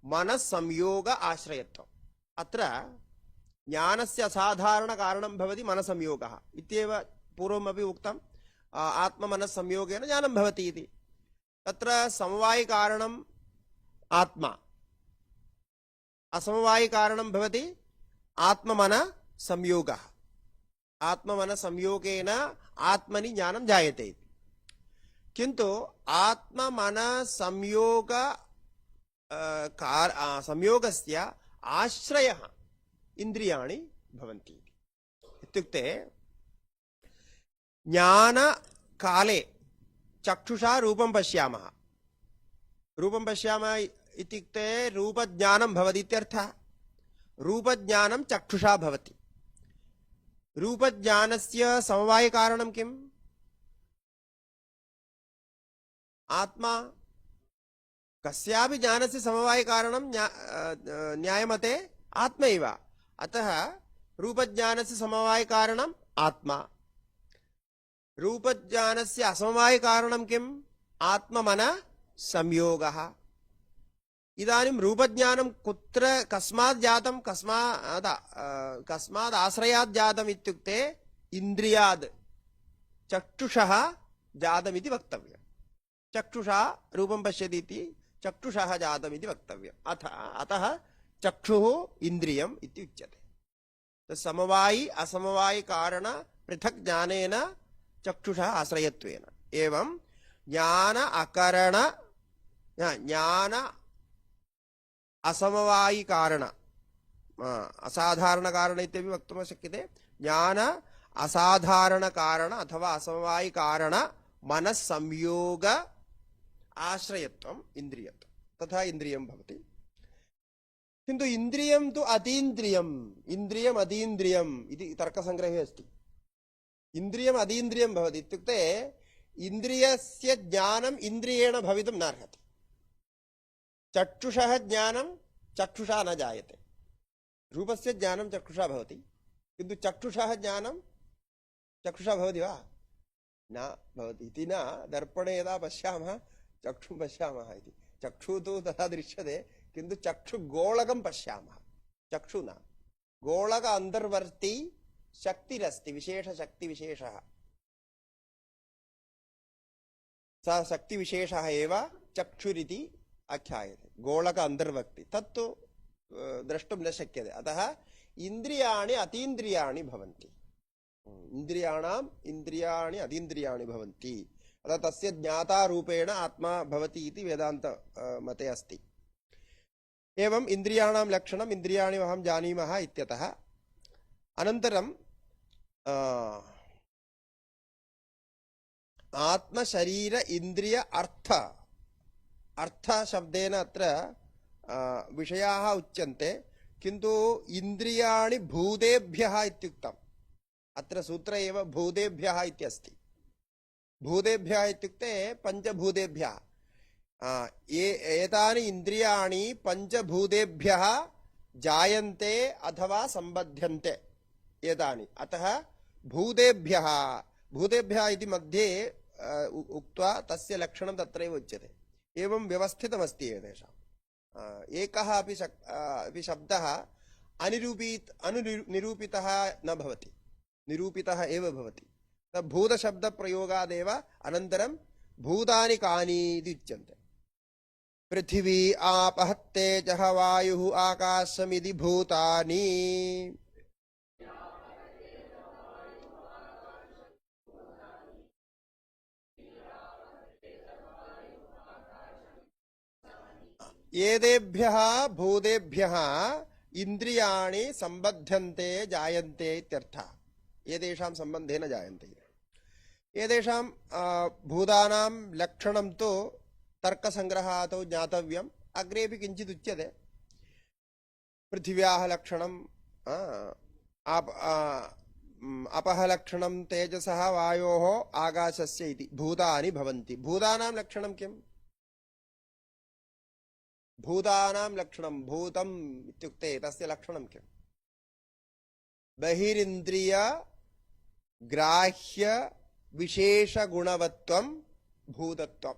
मनस्संयोग आश्रयत्वम्। अत्र ज्ञानस्य असाधारण कारणं भवति मनसंयोगः इत्येव पूर्वमपि उक्तम्। आत्ममनस्संयोगेन ज्ञानं भवति इति। तत्र समवायिकारणम् आत्मा, असमवायिकारणं भवति आत्ममनसंयोगः। आत्ममनसंयोगेन आत्मनि ज्ञानं जायते। किन्तु आत्ममनसंयोग संयोगस्य आश्रयः इन्द्रियाणि भवन्ति। इत्युक्ते ज्ञानकाले चक्षुषा रूपं पश्यामः। रूपं पश्यामः इत्युक्ते रूपज्ञानं भवति इत्यर्थः। रूपज्ञानं चक्षुषा भवति। रूपज्ञानस्य समवायिकारणं किम्? आत्मा। कस्यापि ज्ञानस्य समवायिकारणं न्यायमते आत्मैव। अतः रूपज्ञानस्य समवायिकारणम् आत्मा। रूपज्ञानस्य असमवायिकारणं किम्? आत्ममनसंयोगः। इदानीं रूपज्ञानं कुत्र कस्मात् जातं? कस्मात् आश्रयात् जातम् इत्युक्ते इन्द्रियात्, चक्षुषः जातमिति वक्तव्यम्। चक्षुषा रूपं पश्यति इति चक्षुषः जातमिति वक्तव्यम्। अतः चक्षुः इन्द्रियम् इति उच्यते। समवायि असमवायि कारण पृथक् ज्ञानेन चक्षुषः आश्रयत्वेन। एवं ज्ञान अकरण ज्ञान असमवायि कारण असाधारण कारण इत्यपि वक्तुं शक्यते। ज्ञान असाधारण कारण अथवा असमवायि कारण मनस्संयोग आश्रयत्वम् इन्द्रियत्वम्। तथा इन्द्रियं भवति। किन्तु इन्द्रियं तु अतीन्द्रियम्, इन्द्रियम् अतीन्द्रियम् इति तर्कसङ्ग्रहे अस्ति। इन्द्रियम् अतीन्द्रियं भवति इत्युक्ते इन्द्रियस्य ज्ञानम् इन्द्रियेण भवितुं नार्हति। चक्षुषः ज्ञानं चक्षुषा न जायते। रूपस्य ज्ञानं चक्षुषा भवति, किन्तु चक्षुषः ज्ञानं चक्षुषा भवति वा? न भवति। इति न दर्पणे यदा पश्यामः चक्षुं पश्यामः इति। चक्षुः तु तथा दृश्यते, किन्तु चक्षुगोलकं पश्यामः, चक्षु न। गोलक अन्तर्वर्ती शक्तिरस्ति, विशेषशक्तिविशेषः। सा शक्तिविशेषः एव चक्षुरिति आख्यायते। गोलक अन्तर्वर्ती तत्तु द्रष्टुं न शक्यते। अतः इन्द्रियाणि अतीन्द्रियाणि भवन्ति। इन्द्रियाणाम् इन्द्रियाणि अतीन्द्रियाणि भवन्ति। अतः तस्य ज्ञातारूपेण आत्मा भवति इति वेदान्त मते अस्ति। एवं इन्द्रियाणां लक्षणम् इन्द्रियाणि वयं जानीमः इत्यतः। अनन्तरं आत्मशरीर इन्द्रिय अर्थ शब्देन अत्र विषयाः उच्यन्ते, किन्तु इन्द्रियाणि भूतेभ्यः इत्युक्तम्। अत्र सूत्रे एव भूतेभ्यः इत्यस्ति। भूतेभ्यः इत्युक्ते पञ्चभूतेभ्यः। एतानि इन्द्रियाणि पञ्चभूतेभ्यः जायन्ते अथवा सम्बध्यन्ते एतानि। अतः भूतेभ्यः भूतेभ्यः इति मध्ये उक्त्वा तस्य लक्षणं तत्रैव उच्यते। एवं व्यवस्थितमस्ति एतेषाम्। एकः अपि शब्दः निरूपितः न भवति, निरूपितः एव भवति। भूतशब्दप्रयोगादेव अनन्तरं भूतानि कानि इति उच्यन्ते। पृथिवी आपः तेजः वायुः आकाशमिति भूतानि। एतेभ्यः भूतेभ्यः इन्द्रियाणि सम्बध्यन्ते जायन्ते इत्यर्थः। एतेषां सम्बन्धेन जायन्ते। एतेषां भूतानां लक्षणं तु तर्कसङ्ग्रहादौ ज्ञातव्यम्। अग्रेपि किञ्चित् उच्यते। पृथिव्याः लक्षणं अपः लक्षणं तेजसः वायोः आकाशस्य इति भूतानि भवन्ति। भूतानां लक्षणं किम्? भूतानां लक्षणं भूतम् इत्युक्ते तस्य लक्षणं किम्? बहिरिन्द्रिय ग्राह्य विशेषगुणवत्वं भूतत्वम्।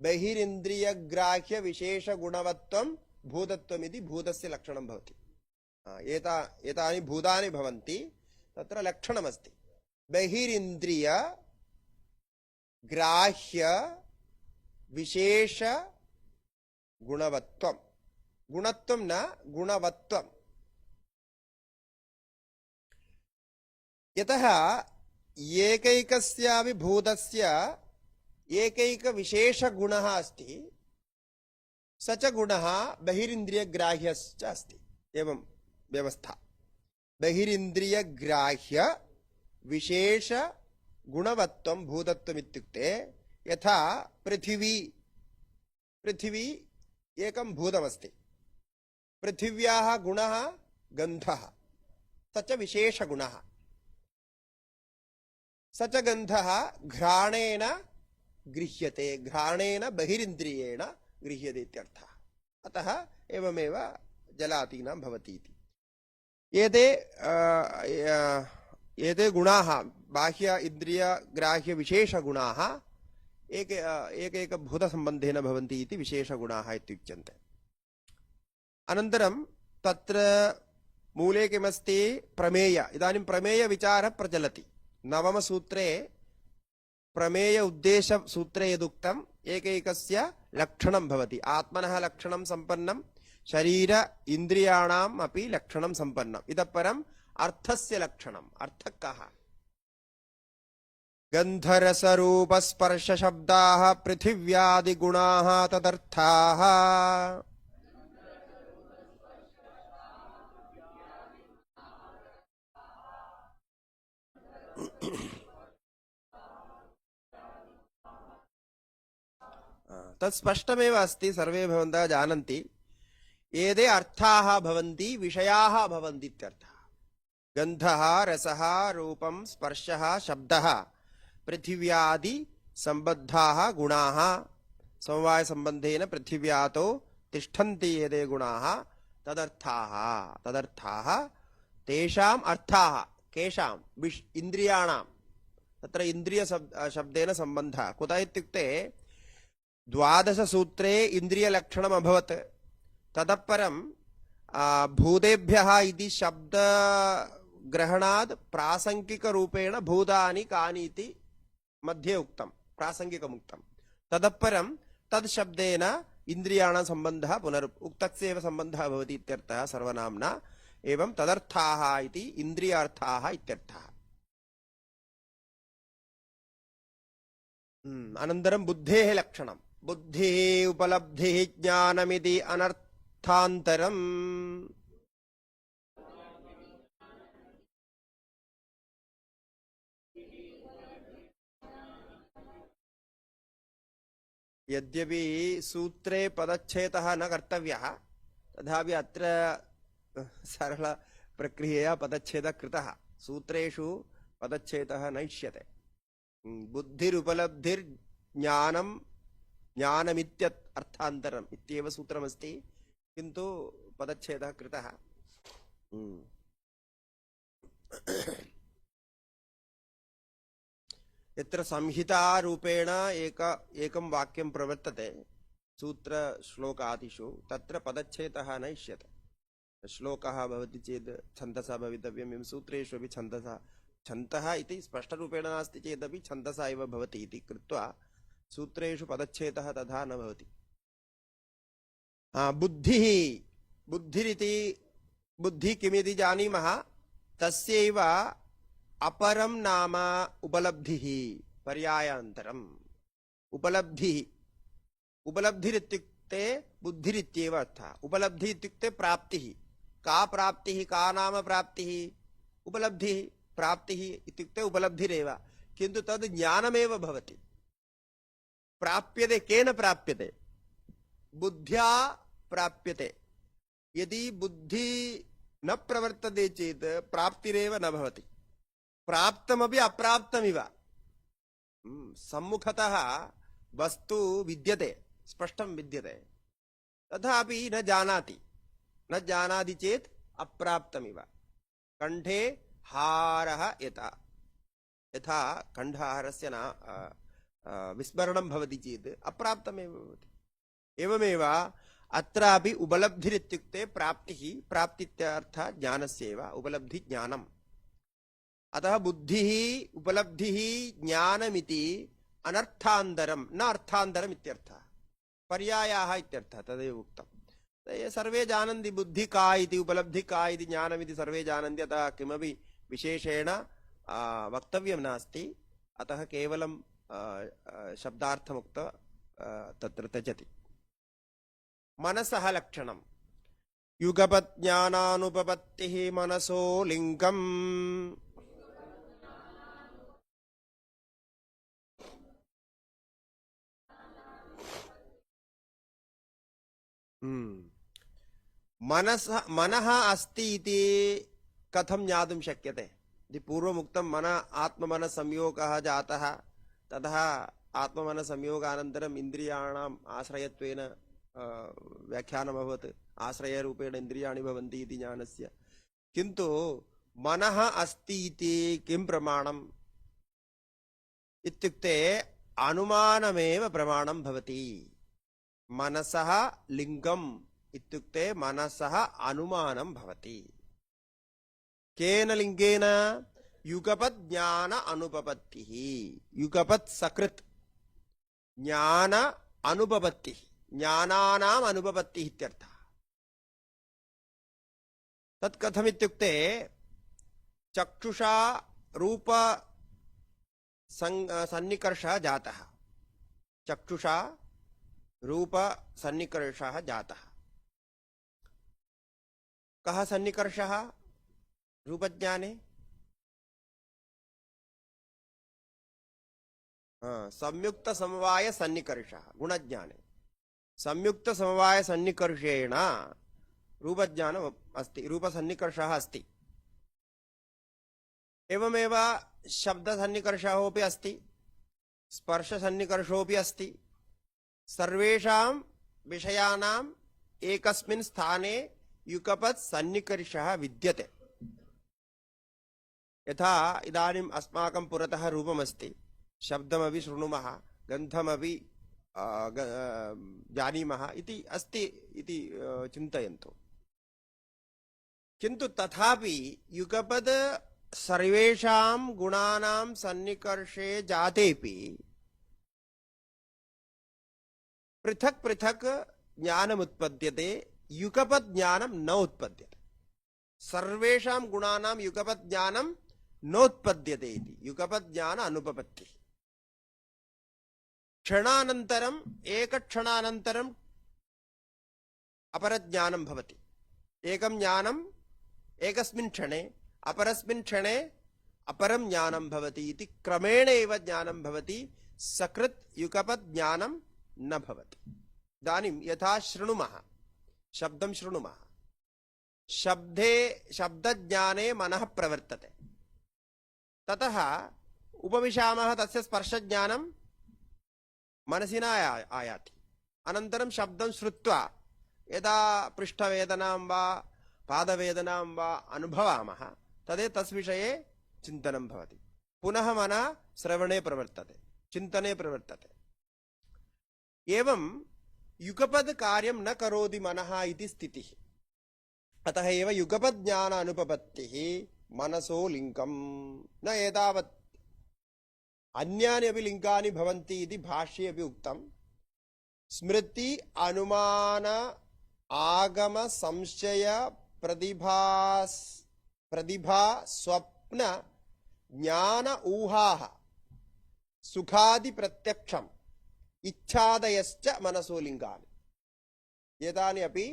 बहिरिन्द्रियग्राह्य विशेषगुणवत्वं भूतत्वमिति भूतस्य लक्षणं भवति। एतानि भूतानि भवन्ति, तत्र लक्षणमस्ति बहिरिन्द्रिय ग्राह्य विशेष गुणवत्वं, गुणत्वं न गुणवत्वं। यतः एकैकस्यापि भूतस्य एकैकविशेषगुणः अस्ति, स च गुणः बहिरिन्द्रियग्राह्यश्च अस्ति। एवं व्यवस्था बहिरिन्द्रियग्राह्य विशेष गुणवत्वं भूतत्वम् इत्युक्ते यथा पृथिवी एकं भूतमस्ति, पृथिव्याः गुणः गन्धः, स च विशेषगुणः। स च गन्धः घ्राणेन गृह्यते, घ्राणेन बहिरिन्द्रियेण गृह्यते इत्यर्थः। अतः एवमेव जलादीनां भवति इति। एते गुणाः बाह्य इन्द्रिय ग्राह्य विशेषगुणाः एकैकभूतसम्बन्धेन भवन्ति इति विशेषगुणाः इत्युच्यन्ते। अनन्तरं तत्र मूले किमस्ति? प्रमेय। इदानीं प्रमेयविचारः प्रचलति। नवमसूत्रे प्रमेय उद्देश सूत्रे यदुक्तम् एकैकस्य लक्षणं भवति। आत्मनः लक्षणं सम्पन्नं, शरीर इन्द्रियाणाम् अपि लक्षणं सम्पन्नम्। इतः परम् अर्थस्य लक्षणम्। अर्थः कः? गन्धरसरूपस्पर्शशब्दाः पृथिव्यादिगुणाः तदर्थाः। तत् स्पष्टमेव अस्ति, सर्वे भवन्तः जानन्ति। एते अर्थाः भवन्ति, विषयाः भवन्ति इत्यर्थः। गन्धः, रसः, रूपं, स्पर्शः, शब्दः पृथिव्यादि सम्बद्धाः गुणाः। समवायसम्बन्धेन पृथिव्यातो तिष्ठन्ति एते गुणाः। तदर्थाः तेषाम् अर्थाः केषां? इन्द्रियाणां। तत्र इन्द्रिय शब्देन सम्बन्धः कुतः इत्युक्ते 12 सूत्रे इन्द्रियलक्षणम् अभवत्। ततः परं भूतेभ्यः इति शब्दग्रहणात् प्रासङ्गिकरूपेण भूतानि कानि इति मध्ये उक्तं, प्रासङ्गिकमुक्तं। ततः परं तद् शब्देन इन्द्रियाणां सम्बन्धः उक्तस्यैव सम्बन्धः भवति इत्यर्थः सर्वनाम्ना। एवं तदर्थाः इति इन्द्रियार्थाः इत्यर्थः। अनन्तरं बुद्धेः लक्षणं। बुद्धिः उपलब्धिः ज्ञानमिति अनर्थान्तरम्। यद्यपि सूत्रे पदच्छेदः न कर्तव्यः, तथापि अत्र सरल प्रक्रियया पदच्छेदः कृतः। सूत्रेषु पदच्छेदः न इष्यते। बुद्धिरुपलब्धिर्ज्ञानं ज्ञानमित्यत् अर्थान्तरम् इत्येव सूत्रमस्ति, किन्तु पदच्छेदः कृतः। यत्र संहितारूपेण एकं वाक्यं प्रवर्तते सूत्रश्लोकादिषु, तत्र पदच्छेदः न इष्यते। श्लोकः भवति चेत् छन्दसा भवितव्यम्। एवं सूत्रेषु अपि छन्दः इति स्पष्टरूपेण नास्ति चेदपि छन्दसा एव भवति इति कृत्वा सूत्रेषु पदच्छेदः तथा न भवति। बुद्धिः किमिति जानीमः, तस्यैव अपरं नाम उपलब्धिः, पर्यायान्तरम्। उपलब्धिरित्युक्ते बुद्धिरित्येव अर्थः। उपलब्धिः इत्युक्ते प्राप्तिः। का प्राप्तिः? का नाम प्राप्तिः? उपलब्धिः। प्राप्तिः इत्युक्ते उपलब्धिरेव, किन्तु तद् ज्ञानमेव भवति। प्राप्यते केन? प्राप्यते बुद्ध्या प्राप्यते। यदि बुद्धि न प्रवर्तते चेत् प्राप्तिरेव न भवति। प्राप्तमपि अप्राप्तमिव। सम्मुखतः वस्तु विद्यते, स्पष्टं विद्यते, तथापि न जानाति चेत् अप्राप्तमिव। कण्ठे हारः यथा कण्ठहारस्य विस्मरणं भवति चेत् अप्राप्तमेव भवति। एवमेव अत्रापि उपलब्धिरित्युक्ते प्राप्तिः, प्राप्तित्यर्थः ज्ञानस्यैव, उपलब्धि ज्ञानम्। अतः बुद्धिः उपलब्धिः ज्ञानमिति अनर्थान्तरं न अर्थान्तरम् इत्यर्थः, पर्यायाः इत्यर्थः, तदेव उक्तम्। ये सर्वे जानन्ति बुद्धि का इति, उपलब्धि का इति, ज्ञानमिति सर्वे जानन्ति, अतः किमपि विशेषेण वक्तव्यं नास्ति। अतः केवलं शब्दार्थमुक्त तत्र त्यजति। मनसः लक्षणं युगपज्ञानानुपपत्तिः मनसो लिङ्गम्। मनः अस्ति इति कथं ज्ञातुं शक्यते? पूर्वमुक्तं मन आत्ममन संयोगः जातः, ततः आत्ममन संयोगानन्तरम् इन्द्रियाणाम् आश्रयत्वेन व्याख्यानम् अभवत्, आश्रयरूपेण इन्द्रियाणि भवन्ति इति ज्ञानस्य। किन्तु मनः अस्ति इति किं प्रमाणम् इत्युक्ते अनुमानमेव प्रमाणं भवति। मनसः लिङ्गम् इत्युक्ते मनसः अनुमानं भवति। केन लिङ्गेन? युगपत् ज्ञान अनुपपत्तिः। युगपत् सकृत् ज्ञान अनुपपत्तिः, ज्ञानानाम् अनुपपत्तिः इत्यर्थः। तत् कथमित्युक्ते चक्षुषा रूप सन्निकर्षः जातः, चक्षुषा रूप सन्निकर्षः जातः। कः सन्निकर्षः रूपज्ञाने? संयुक्त समवाय सन्निकर्षः गुणज्ञाने। संयुक्त समवाय सन्निकर्षेण रूपज्ञानम् अस्ति, रूपसन्निकर्षः अस्ति। एवमेव शब्दसन्निकर्षोऽपि अस्ति, स्पर्शसन्निकर्षोऽपि अस्ति। सर्वेषां विषयाणाम् एकस्मिन् स्थाने युगपत् सन्निकर्षः विद्यते। यथा इदानीम् अस्माकं पुरतः रूपमस्ति, शब्दमपि शृणुमः, गन्धमपि जानीमः इति अस्ति इति चिन्तयन्तु। किन्तु तथापि युगपद् सर्वेषां गुणानां सन्निकर्षे जातेपि पृथक् पृथक् ज्ञानमुत्पद्यते, युगपद् ज्ञानं न उत्पद्यते। सर्वेषां गुणानां युगपद् ज्ञानं नोत्पद्यते इति युगपद् ज्ञान अनुपपत्तिः। क्षणानन्तरम् एकक्षणानन्तरम् अपरज्ञानं भवति। एकं ज्ञानम् एकस्मिन् क्षणे, अपरस्मिन् क्षणे अपरं ज्ञानं भवति इति क्रमेण एव ज्ञानं भवति। सकृत् युगपद् ज्ञानं न भवति। इदानीं यथा शृणुमः, शब्दं शृणुमः, शब्दज्ञाने मनः प्रवर्तते, ततः उपविशामः, तस्य स्पर्शज्ञानं मनसि न आयाति। अनन्तरं शब्दं श्रुत्वा यदा पृष्ठवेदनां वा पादवेदनां वा अनुभवामः, तदा तस्विषये चिन्तनं भवति। पुनः मनः श्रवणे प्रवर्तते, चिन्तने प्रवर्तते। एवं युगपद् कार्यं न करोति मनः इति स्थितिः। अतः एव युगपद् ज्ञान अनुपपत्तिः मनसो लिङ्गम्। न एतावत्, अन्यानि अपि लिङ्गानि भवन्ति इति भाष्ये अपि उक्तम्। स्मृति अनुमान आगम संशय प्रतिभा स्वप्न ज्ञान ऊहाः सुखादि प्रत्यक्षम् इच्छादयश्च मनसो लिङ्गानि। एतानि अपि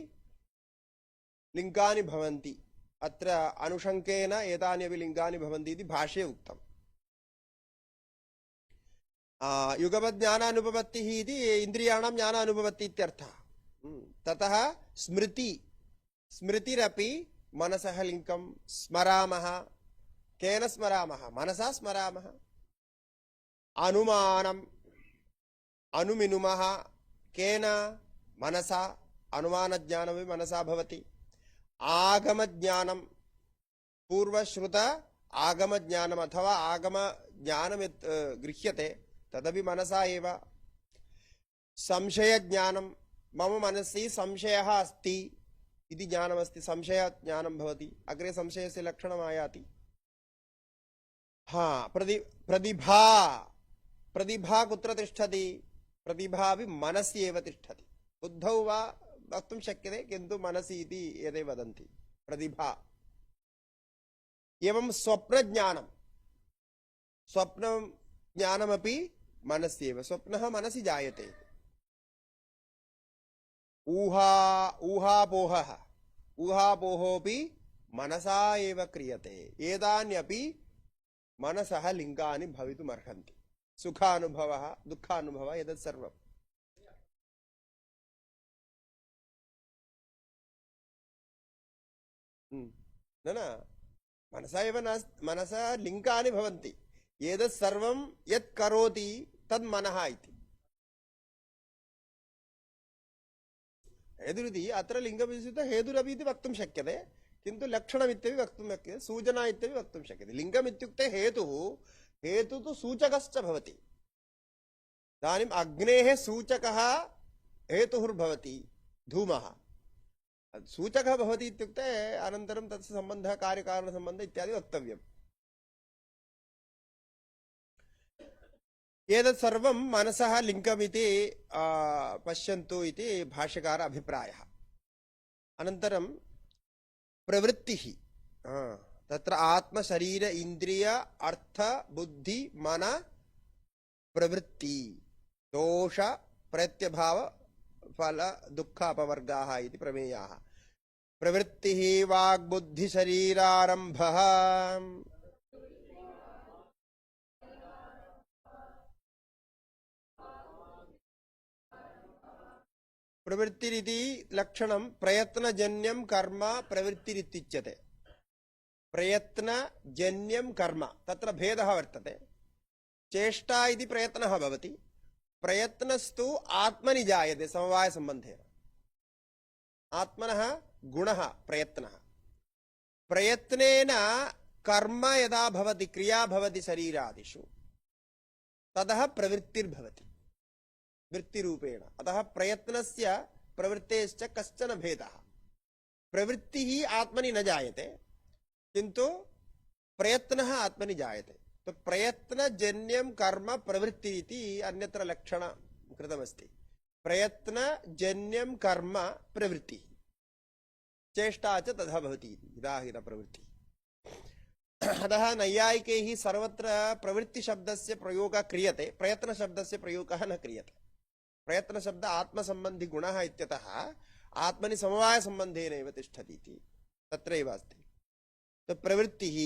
लिङ्गानि भवन्ति। अत्र अनुशङ्केन एतानि अपि लिङ्गानि भवन्ति इति भाष्ये उक्तम्। युगपद् ज्ञानानुपपत्तिः इति इन्द्रियाणां ज्ञानानुपपत्तिः इत्यर्थः। ततः स्मृतिरपि मनसः लिङ्गं। स्मरामः, केन स्मरामः? मनसा स्मरामः। अनुमानम्, अनुमिनुमः, केन? मनसा। अनुमानज्ञानमपि मनसा भवति। आगमज्ञानं, पूर्वश्रुत आगमज्ञानम् अथवा आगमज्ञानं यत् गृह्यते तदपि मनसा एव। संशयज्ञानं, मम मनसि संशयः अस्ति इति ज्ञानमस्ति, संशयज्ञानं भवति, अग्रे संशयस्य लक्षणम् आयाति। प्रतिभा, प्रतिभा कुत्र तिष्ठति? प्रतिभा अपि मनसि एव तिष्ठति। बुद्धौ वा वक्तुं शक्यते, किन्तु मनसि इति एते वदन्ति प्रतिभा। एवं स्वप्नज्ञानं, स्वप्नज्ञानमपि मनसि एव, स्वप्नः मनसि जायते। ऊहापोहः, ऊहापोहोऽपि मनसा एव क्रियते। एतान्यपि मनसः लिङ्गानि भवितुमर्हन्ति। सुखानुभवः, दुःखानुभवः, एतत् सर्वम्। न मनसा एव नास्ति, मनसा लिङ्गानि भवन्ति। एतत् सर्वं यत् करोति तद् मनः इति। हेतुरिति अत्र लिङ्गविशिष्टः हेतुरपि इति वक्तुं शक्यते, किन्तु लक्षणमित्यपि वक्तुं शक्यते, सूचना इत्यपि वक्तुं शक्यते। लिङ्गम् इत्युक्ते हेतुः, हेतुः तु सूचकश्च भवति। इदानीम् अग्नेः सूचकः हेतुर्भवति धूमः, सूचकः भवति इत्युक्ते अनन्तरं तस्य सम्बन्धः, कार्यकारणसम्बन्धः इत्यादि वक्तव्यम्। एतत् सर्वं मनसः लिङ्गमिति पश्यन्तु इति भाष्यकार अभिप्रायः। अनन्तरं प्रवृत्तिः, तत्र आत्म शरीर इन्द्रिय अर्थ बुद्धि मन प्रवृत्ति, दोष प्रत्यभाव फल दुःख अपवर्गाः इति प्रमेयाः। प्रवृत्तिः वाग्बुद्धि शरीरारम्भः, प्रवृत्तिरिति लक्षणं प्रयत्नजन्यं कर्म प्रवृत्तिरित्युच्यते। प्रयत्नजन्यं कर्म, तत्र भेदः वर्तते। चेष्टा इति प्रयत्नः भवति, प्रयत्नस्तु आत्मनि जायते समवायसम्बन्धेन। आत्मनः गुणः प्रयत्नः। प्रयत्नेन कर्म यदा भवति, क्रिया भवति शरीरादिषु, ततः प्रवृत्तिर्भवति वृत्तिरूपेण। अतः प्रयत्नस्य प्रवृत्तेश्च कश्चन भेदः। प्रवृत्तिः आत्मनि न जायते, किन्तु प्रयत्नः आत्मनि जायते। तो प्रयत्नजन्यं कर्म प्रवृत्ति इति अन्यत्र लक्षणं कृतमस्ति। प्रयत्नजन्यं कर्म प्रवृत्ति, चेष्टा च तथा भवति इदाहितप्रवृत्ति। अतः नैयायिकैः सर्वत्र प्रवृत्तिशब्दस्य प्रयोगः क्रियते, प्रयत्नशब्दस्य प्रयोगः न क्रियते। प्रयत्नशब्द आत्मसम्बन्धी गुणः इत्यतः आत्मनि समवायसम्बन्धेन एव तिष्ठति इति तत्रैव अस्ति। तो प्रवृत्तिः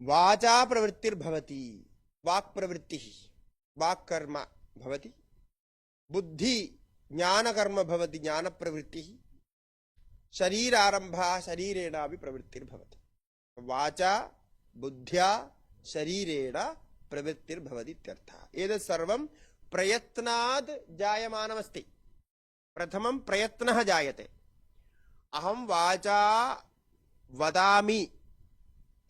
वाचा प्रवृत्तिर्भवति, वाक्प्रवृत्तिः, वाक्कर्म भवति। बुद्धि ज्ञानकर्म भवति, ज्ञानप्रवृत्तिः। शरीरारम्भः, शरीरेणापि प्रवृत्तिर्भवति। वाचा बुद्ध्या शरीरेण प्रवृत्तिर्भवति इत्यर्थः। एतत् सर्वं प्रयत्नात् जायमानमस्ति। प्रथमं प्रयत्नः जायते। अहं वाचा वदामि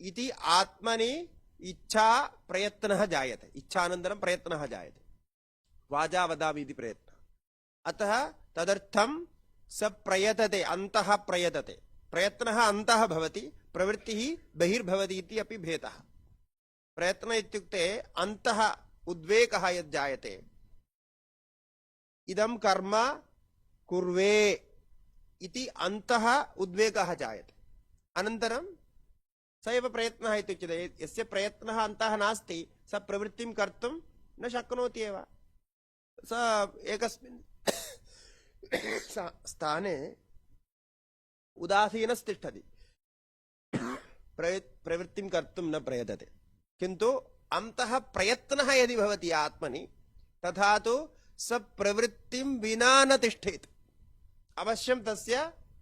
इति आत्मनि इच्छा प्रयत्नः जायते, इच्छानन्तरं प्रयत्नः जायते। वाचा वदामि इति प्रयत्नः। अतः तदर्थं स प्रयतते, अन्तः प्रयतते। प्रयत्नः अन्तः भवति, प्रवृत्तिः बहिर्भवति इति अपि भेदः। प्रयत्न इत्युक्ते अन्तः उद्वेगः यज्जायते, इदं कर्म कुर्वे इति अन्तः उद्वेगः जायते। अनन्तरं स एव प्रयत्नः इत्युच्यते। यस्य प्रयत्नः अन्तः नास्ति स प्रवृत्तिं कर्तुं न शक्नोति एव। स एकस्मिन् स्थाने उदासीनस्तिष्ठति, प्रवृत्तिं कर्तुं न प्रयतते। किन्तु अन्तः प्रयत्नः यदि भवति आत्मनि, तथा तु स प्रवृत्तिं विना न तिष्ठेत्। अवश्यं तस्य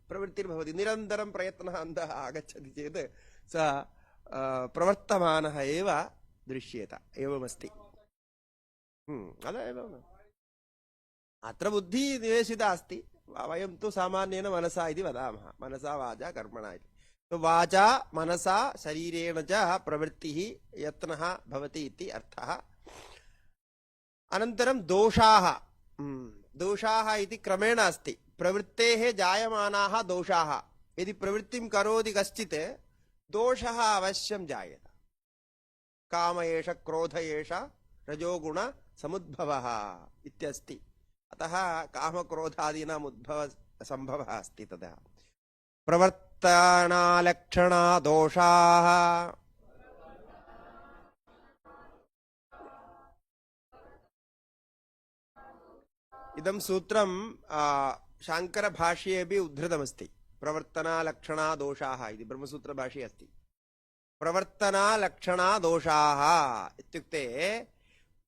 प्रवृत्तिर्भवति। निरन्तरं प्रयत्नः अन्तः आगच्छति चेत् स प्रवर्तमानः एव दृश्येत। एवमस्ति। अत्र बुद्धिः निवेशिता अस्ति। वयं तु सामान्येन मनसा इति वदामः, मनसा वाचा कर्मणा इति। तो वाचा मनसा शरीरेण च प्रवृत्तिः यत्नः भवति इति अर्थः। अनन्तरं दोषाः दोषाः इति क्रमेण अस्ति। प्रवृत्तेः जायमानाः दोषाः, यदि प्रवृत्तिं करोति कश्चित् दोषः अवश्यं जायेत। काम एष क्रोध एष रजोगुण समुद्भवः इत्यस्ति। अतः कामक्रोधादीनाम् उद्भव सम्भवः अस्ति। तदा प्रवर्तनालक्षणा दोषाः इदं सूत्रं शाङ्करभाष्ये अपि उद्धृतमस्ति। प्रवर्तनालक्षणा दोषाः इति ब्रह्मसूत्रभाष्ये अस्ति। प्रवर्तनालक्षणा दोषाः इत्युक्ते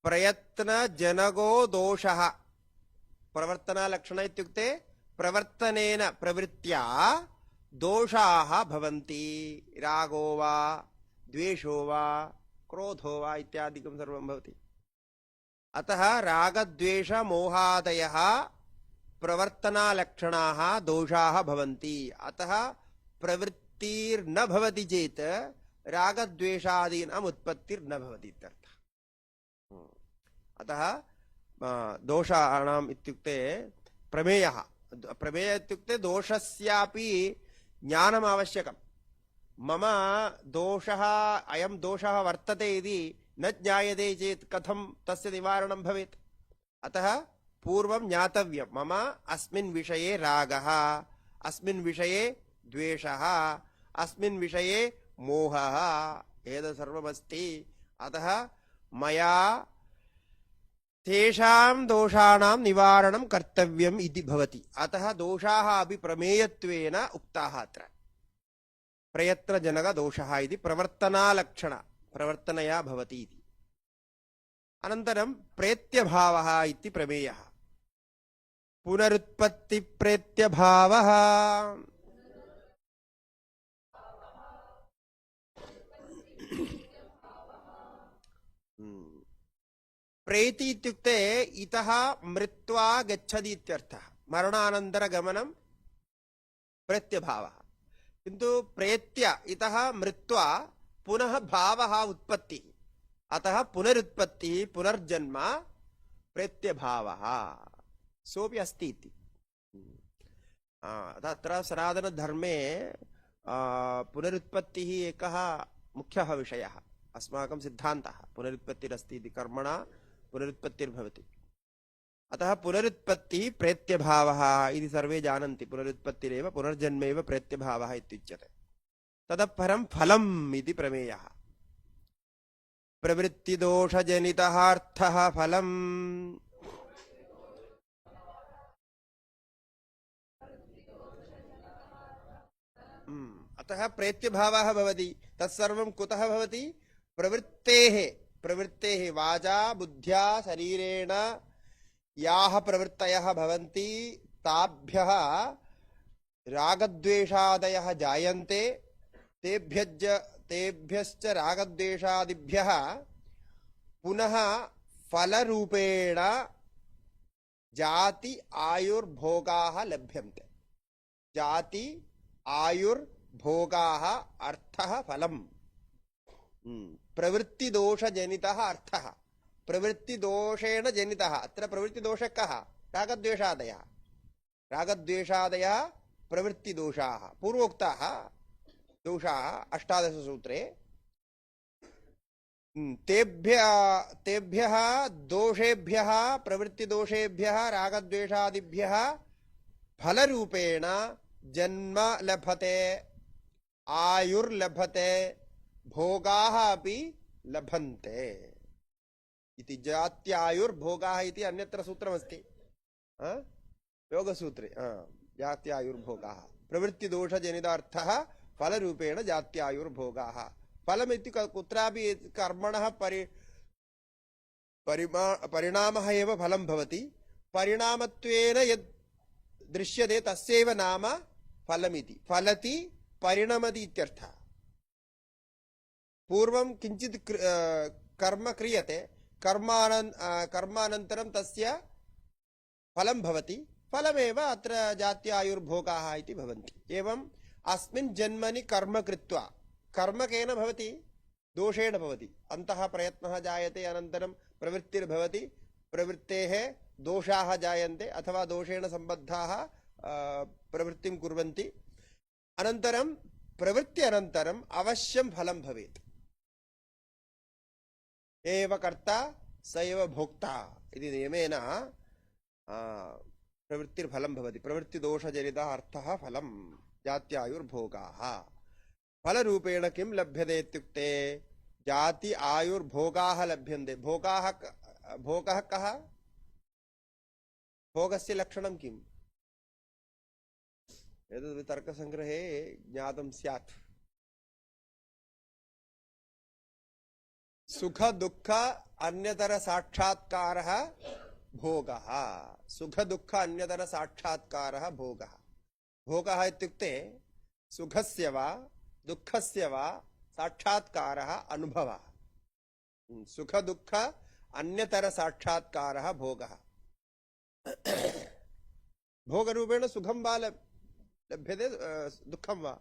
प्रयत्नजनको दोषः। प्रवर्तनालक्षण इत्युक्ते प्रवर्तनेन प्रवृत्त्या दोषाः भवन्ति। रागो वा द्वेषो वा क्रोधो वा इत्यादिकं सर्वं भवति। अतः रागद्वेष मोहादयः प्रवर्तनालक्षणाः दोषाः भवन्ति। अतः प्रवृत्तिर्न भवति चेत् रागद्वेषादीनाम् उत्पत्तिर्न भवति इत्यर्थः। अतः दोषाणाम् इत्युक्ते प्रमेयः। प्रमेय इत्युक्ते दोषस्यापि ज्ञानम् आवश्यकम्। मम दोषः अयं दोषः वर्तते इति न ज्ञायते चेत् कथं तस्य निवारणं भवेत्। अतः पूर्वं ज्ञातव्यं मम अस्मिन् विषये रागः, अस्मिन् विषये द्वेषः, अस्मिन् विषये मोहः, एतत् सर्वमस्ति। अतः मया तेषां दोषाणां निवारणं कर्तव्यम् इति भवति। अतः दोषाः अपि प्रमेयत्वेन उक्ताः अत्र। प्रयत्नजनकदोषः इति प्रवर्तनालक्षण, प्रवर्तनया भवति इति। अनन्तरं प्रेत्यभावः इति प्रमेयः। पुनरुत्पत्तिप्रेत्यभावः प्रेति इत्युक्ते इतः मृत्वा गच्छति इत्यर्थः। मरणानन्तरगमनं प्रेत्यभावः। किन्तु प्रेत्य इतः मृत्वा पुनः भावः उत्पत्तिः। अतः पुनरुत्पत्तिः पुनर्जन्म प्रेत्यभावः सोऽपि अस्ति इति। तत्र सनातनधर्मे पुनरुत्पत्तिः एकः मुख्यः विषयः, अस्माकं सिद्धान्तः। पुनरुत्पत्तिरस्ति इति, कर्मणा पुनरुत्पत्तिर्भवति। अतः पुनरुत्पत्तिः प्रेत्यभावः इति सर्वे जानन्ति। पुनरुत्पत्तिरेव पुनर्जन्मैव प्रेत्यभावः इत्युच्यते। ततः परं फलम् इति प्रमेयः। प्रवृत्तिदोषजनितः अर्थः फलम्। अतः प्रेत्यभावः भवति। तत्सर्वं कुतः भवति? प्रवृत्तेः वाचा बुद्ध्या शरीरेण याः प्रवृत्तयः भवन्ति ताभ्यः रागद्वेषादयः जायन्ते। तेभ्यश्च रागद्वेषादिभ्यः पुनः फलरूपेण जाति आयुर्भोगाः लभ्यन्ते। जाति आयुर्भोगाः अर्थः फलम्। प्रवृत्तिदोषजनितः अर्थः। प्रवृत्तिदोषेण जनितः। अत्र प्रवृत्तिदोषः कः? रागद्वेषादयः। रागद्वेषादयः प्रवृत्तिदोषाः, पूर्वोक्ताः दोषाः 18 सूत्रे। तेभ्यः दोषेभ्यः, प्रवृत्तिदोषेभ्यः, रागद्वेषादिभ्यः फलरूपेण जन्म लभते, आयुर्लभते, भोगाः अपि लभन्ते इति। जात्यायुर्भोगाः इति अन्यत्र सूत्रमस्ति योगसूत्रे। जात्यायुर्भोगाः प्रवृत्तिदोषजनितार्थः फलरूपेण जात्यायुर्भोगाः। फलमिति कुत्रापि कर्मणः परिणामः एव फलं भवति। परिणामत्वेन यद् दृश्यते तस्यैव नाम फलमिति। फलति परिणमति इत्यर्थः। पूर्वं किञ्चित् कर्म क्रियते, कर्मानन्तरं तस्य फलं भवति। फलमेव अत्र जात्यायुर्भोगाः इति भवन्ति। एवं अस्मिन् जन्मनि कर्म कृत्वा कर्म केन भवति दोषेण भवति अन्तः प्रयत्नः जायते अनन्तरं प्रवृत्तिर्भवति प्रवृत्तेः दोषाः जायन्ते अथवा दोषेण सम्बद्धाः प्रवृत्तिं कुर्वन्ति अनन्तरं प्रवृत्ति अनन्तरम् अवश्यं फलं भवेत् एव कर्ता स एव भोक्ता इति नियमेन प्रवृत्तिर्फलं भवति प्रवृत्तिदोषजनितः अर्थः फलं जात्यायुर्भोगाः फलरूपेण किं लभ्यते इत्युक्ते जाति आयुर्भोगाः लभ्यन्ते भोगः कः भोगस्य लक्षणं किम् एतद् तर्कसङ्ग्रहे ज्ञातं स्यात् सुख दुःख अन्यतर साक्षात्कारः भोगः सुख दुःख अन्यतर साक्षात्कारः भोगः भोगः इत्युक्ते सुखस्य वा दुःखस्य वा साक्षात्कारः अनुभवः सुख दुःख अन्यतर साक्षात्कारः भोगः भोगरूपेण सुखं वा लभ्यते दुःखं वा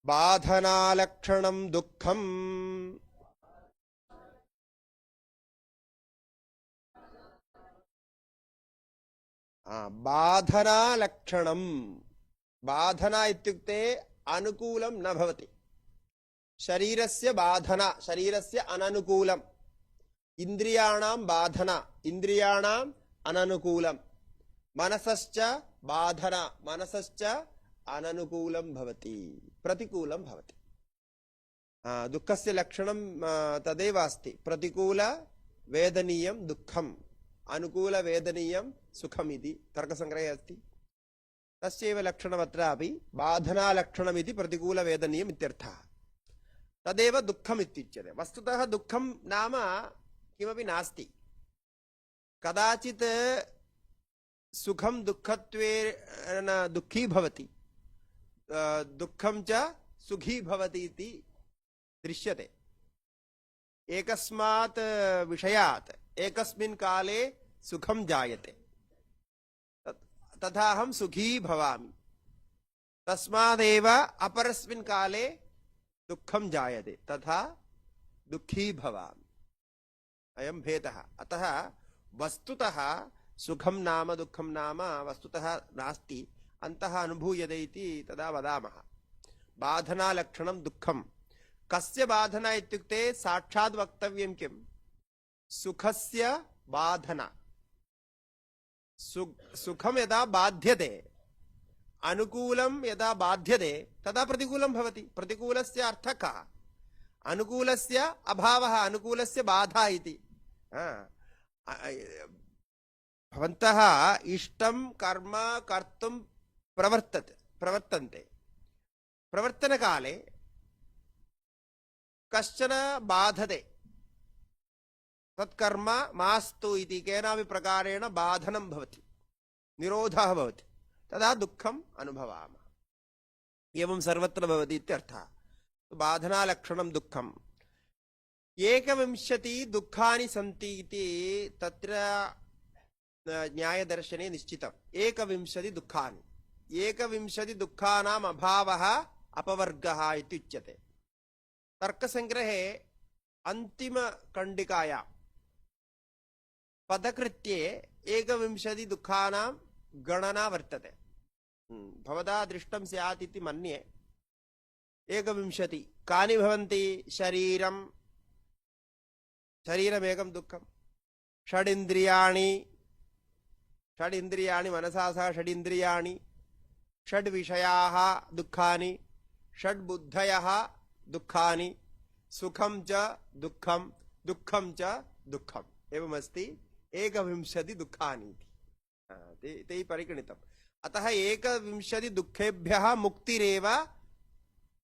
बाधनालक्षणं दुःखम् बाधनालक्षणं बाधना इत्युक्ते अनुकूलं न भवति शरीरस्य बाधना शरीरस्य अननुकूलम् इन्द्रियाणां बाधना इन्द्रियाणाम् अननुकूलं मनसश्च बाधना मनसश्च अननुकूलं भवति प्रतिकूलं भवति दुःखस्य लक्षणं तदेव अस्ति प्रतिकूल वेदनीयं दुःखम् अनुकूल वेदनीयं सुखम् इति तर्कसङ्ग्रहे अस्ति तस्यैव लक्षणमत्रापि बाधनालक्षणमिति प्रतिकूल वेदनीयम् इत्यर्थः तदेव दुःखम् इत्युच्यते वस्तुतः दुःखं नाम किमपि नास्ति कदाचित् सुखं दुःखत्वेन दुःखी भवति दुःखं च सुखी भवति इति दृश्यते एकस्मात् विषयात् एकस्मिन् काले सुखं जायते तथा अहं सुखी भवामि तस्मादेव अपरस्मिन् काले दुःखं जायते तथा दुःखी भवामि अयं भेदः अतः वस्तुतः सुखं नाम दुःखं नाम वस्तुतः नास्ति अन्तः अनुभूयते इति तदा वदामः बाधनालक्षणं दुःखं कस्य बाधना इत्युक्ते साक्षात् वक्तव्यं किं सुखस्य बाधना सुखं यदा बाध्यते अनुकूलं यदा बाध्यते तदा प्रतिकूलं भवति प्रतिकूलस्य अर्थः कः अनुकूलस्य अभावः अनुकूलस्य बाधा इति भवन्तः इष्टं कर्म कर्तुं प्रवर्तन्ते प्रवर्तनकाले कश्चन बाधते तत्कर्म मास्तु इति केनापि प्रकारेण बाधनं भवति निरोधः भवति तदा दुःखम् अनुभवामः एवं सर्वत्र भवति इत्यर्थः बाधनालक्षणं दुःखम् 21 दुःखानि सन्ति इति तत्र न्यायदर्शने निश्चितम् 21 दुःखानि 21 दुःखानाम् अभावः अपवर्गः इति उच्यते तर्कसङ्ग्रहे अन्तिमकण्डिकायां पदकृत्ये 21 दुःखानां गणना वर्तते भवता दृष्टं स्यात् इति मन्ये 21 कानि भवन्ति शरीरमेकं दुःखं षडिन्द्रियाणि मनसा सह षडिन्द्रियाणि षड्विषयाः दुःखानि षड्बुद्धयः दुःखानि सुखं च दुःखं दुःखं च दुःखम् एवमस्ति 21 दुःखानि ते परिगणितम् अतः 21 दुःखेभ्यः मुक्तिरेव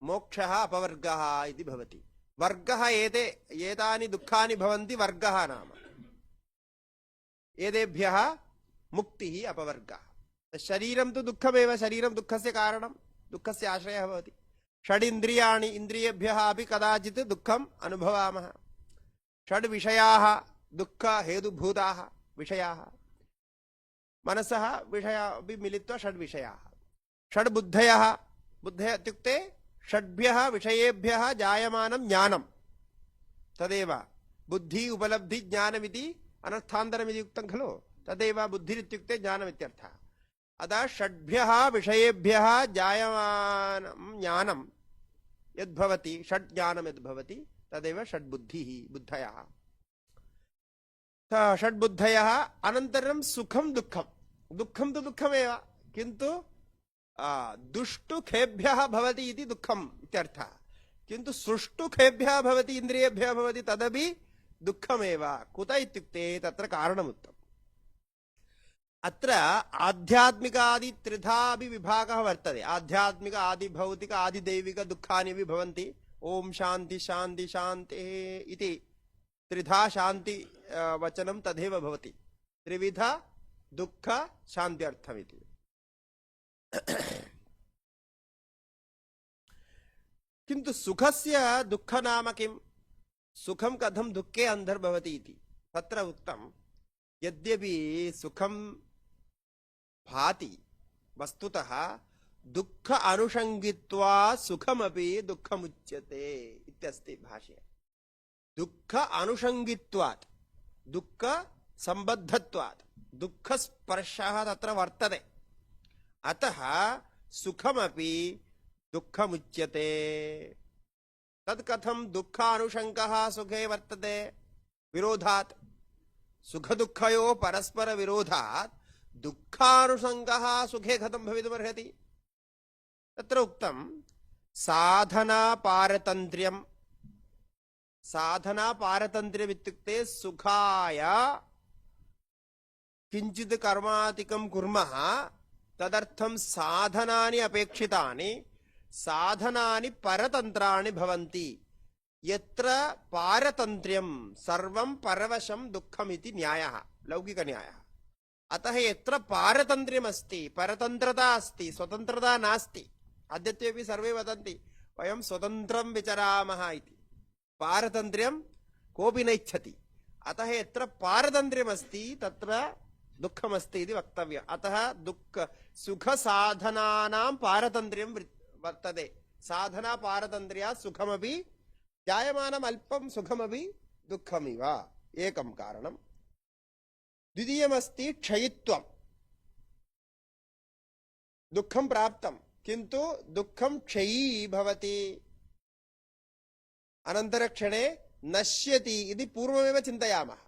मोक्षः अपवर्गः इति भवति वर्गः एतानि दुःखानि भवन्ति वर्गः नाम एतेभ्यः मुक्तिः अपवर्गः शरीरं तु दुःखमेव शरीरं दुःखस्य कारणं दुःखस्य आश्रयः भवति षडिन्द्रियाणि इन्द्रियेभ्यः अपि कदाचित् दुःखम् अनुभवामः षड्विषयाः दुःखहेतुभूताः विषयाः मनसः विषया अपि मिलित्वा षड्विषयाः षड्बुद्धयः बुद्धय इत्युक्ते षड्भ्यः विषयेभ्यः जायमानं ज्ञानं तदेव बुद्धि उपलब्धि ज्ञानमिति अनर्थान्तरमिति उक्तं खलु तदेव बुद्धिरित्युक्ते ज्ञानमित्यर्थः अतः षड्भ्यः विषयेभ्यः जायमानं ज्ञानं यद्भवति षड् ज्ञानं यद्भवति तदेव षड्बुद्धिः बुद्धयः षड्बुद्धयः अनन्तरं सुखं दुःखं दुःखं तु दुःखमेव किन्तु दुष्टुखेभ्यः भवति इति दुःखम् इत्यर्थः किन्तु सुष्टुखेभ्यः भवति इन्द्रियेभ्यः भवति तदपि दुःखमेव कुत इत्युक्ते तत्र कारणमुक्तम् अत्र आध्यात्मिकादि त्रिधापि विभागः वर्तते आध्यात्मिक आदि भौतिक आदि दैविक दुःखानि अपि भवन्ति ओम शान्ति शान्ति शान्तिः इति त्रिधा शान्ति वचनं तथैव भवति त्रिविध दुःख शान्त्यर्थमिति किन्तु सुखस्य दुःख नाम किं सुखं कथं दुःखे अन्तर्भवति इति तत्र उक्तं यद्यपि सुखं भाति वस्तुतः दुःख अनुषङ्गित्वा सुखमपि दुःखमुच्यते इत्यस्ति भाष्ये दुःख अनुषङ्गित्वात् दुःख सम्बद्धत्वात् दुःख स्पर्शः तत्र वर्तते अतः सुखमपि दुःखमुच्यते तद् कथं दुःख अनुषङ्गः सुखे वर्तते विरोधात् सुख दुःखयोः परस्पर विरोधात् दुःखानुषङ्गः सुखे कथं भवितुमर्हति तत्र उक्तं साधना पारतन्त्र्यम् इत्युक्ते सुखाय किञ्चित् कर्मादिकं कुर्मः तदर्थं साधनानि अपेक्षितानि साधनानि परतन्त्राणि भवन्ति यत्र पारतन्त्र्यं सर्वं परवशं दुःखमिति न्यायः लौकिकन्यायः अतः यत्र पारतन्त्र्यमस्ति परतन्त्रता अस्ति स्वतन्त्रता नास्ति अद्यत्वेपि सर्वे वदन्ति वयं स्वतन्त्रं विचरामः इति पारतन्त्र्यं कोऽपि न इच्छति अतः यत्र पारतन्त्र्यमस्ति तत्र दुःखमस्ति इति वक्तव्यम् अतः दुःख सुख साधनानां पारतन्त्र्यं वर्तते साधना पारतन्त्र्या सुखमपि जायमानम् अल्पं सुखमपि दुःखमिव एकं कारणं द्वितीयमस्ति क्षयित्वं दुःखं प्राप्तं किन्तु दुःखं क्षयी भवति अनन्तरक्षणे नश्यति इति पूर्वमेव चिन्तयामः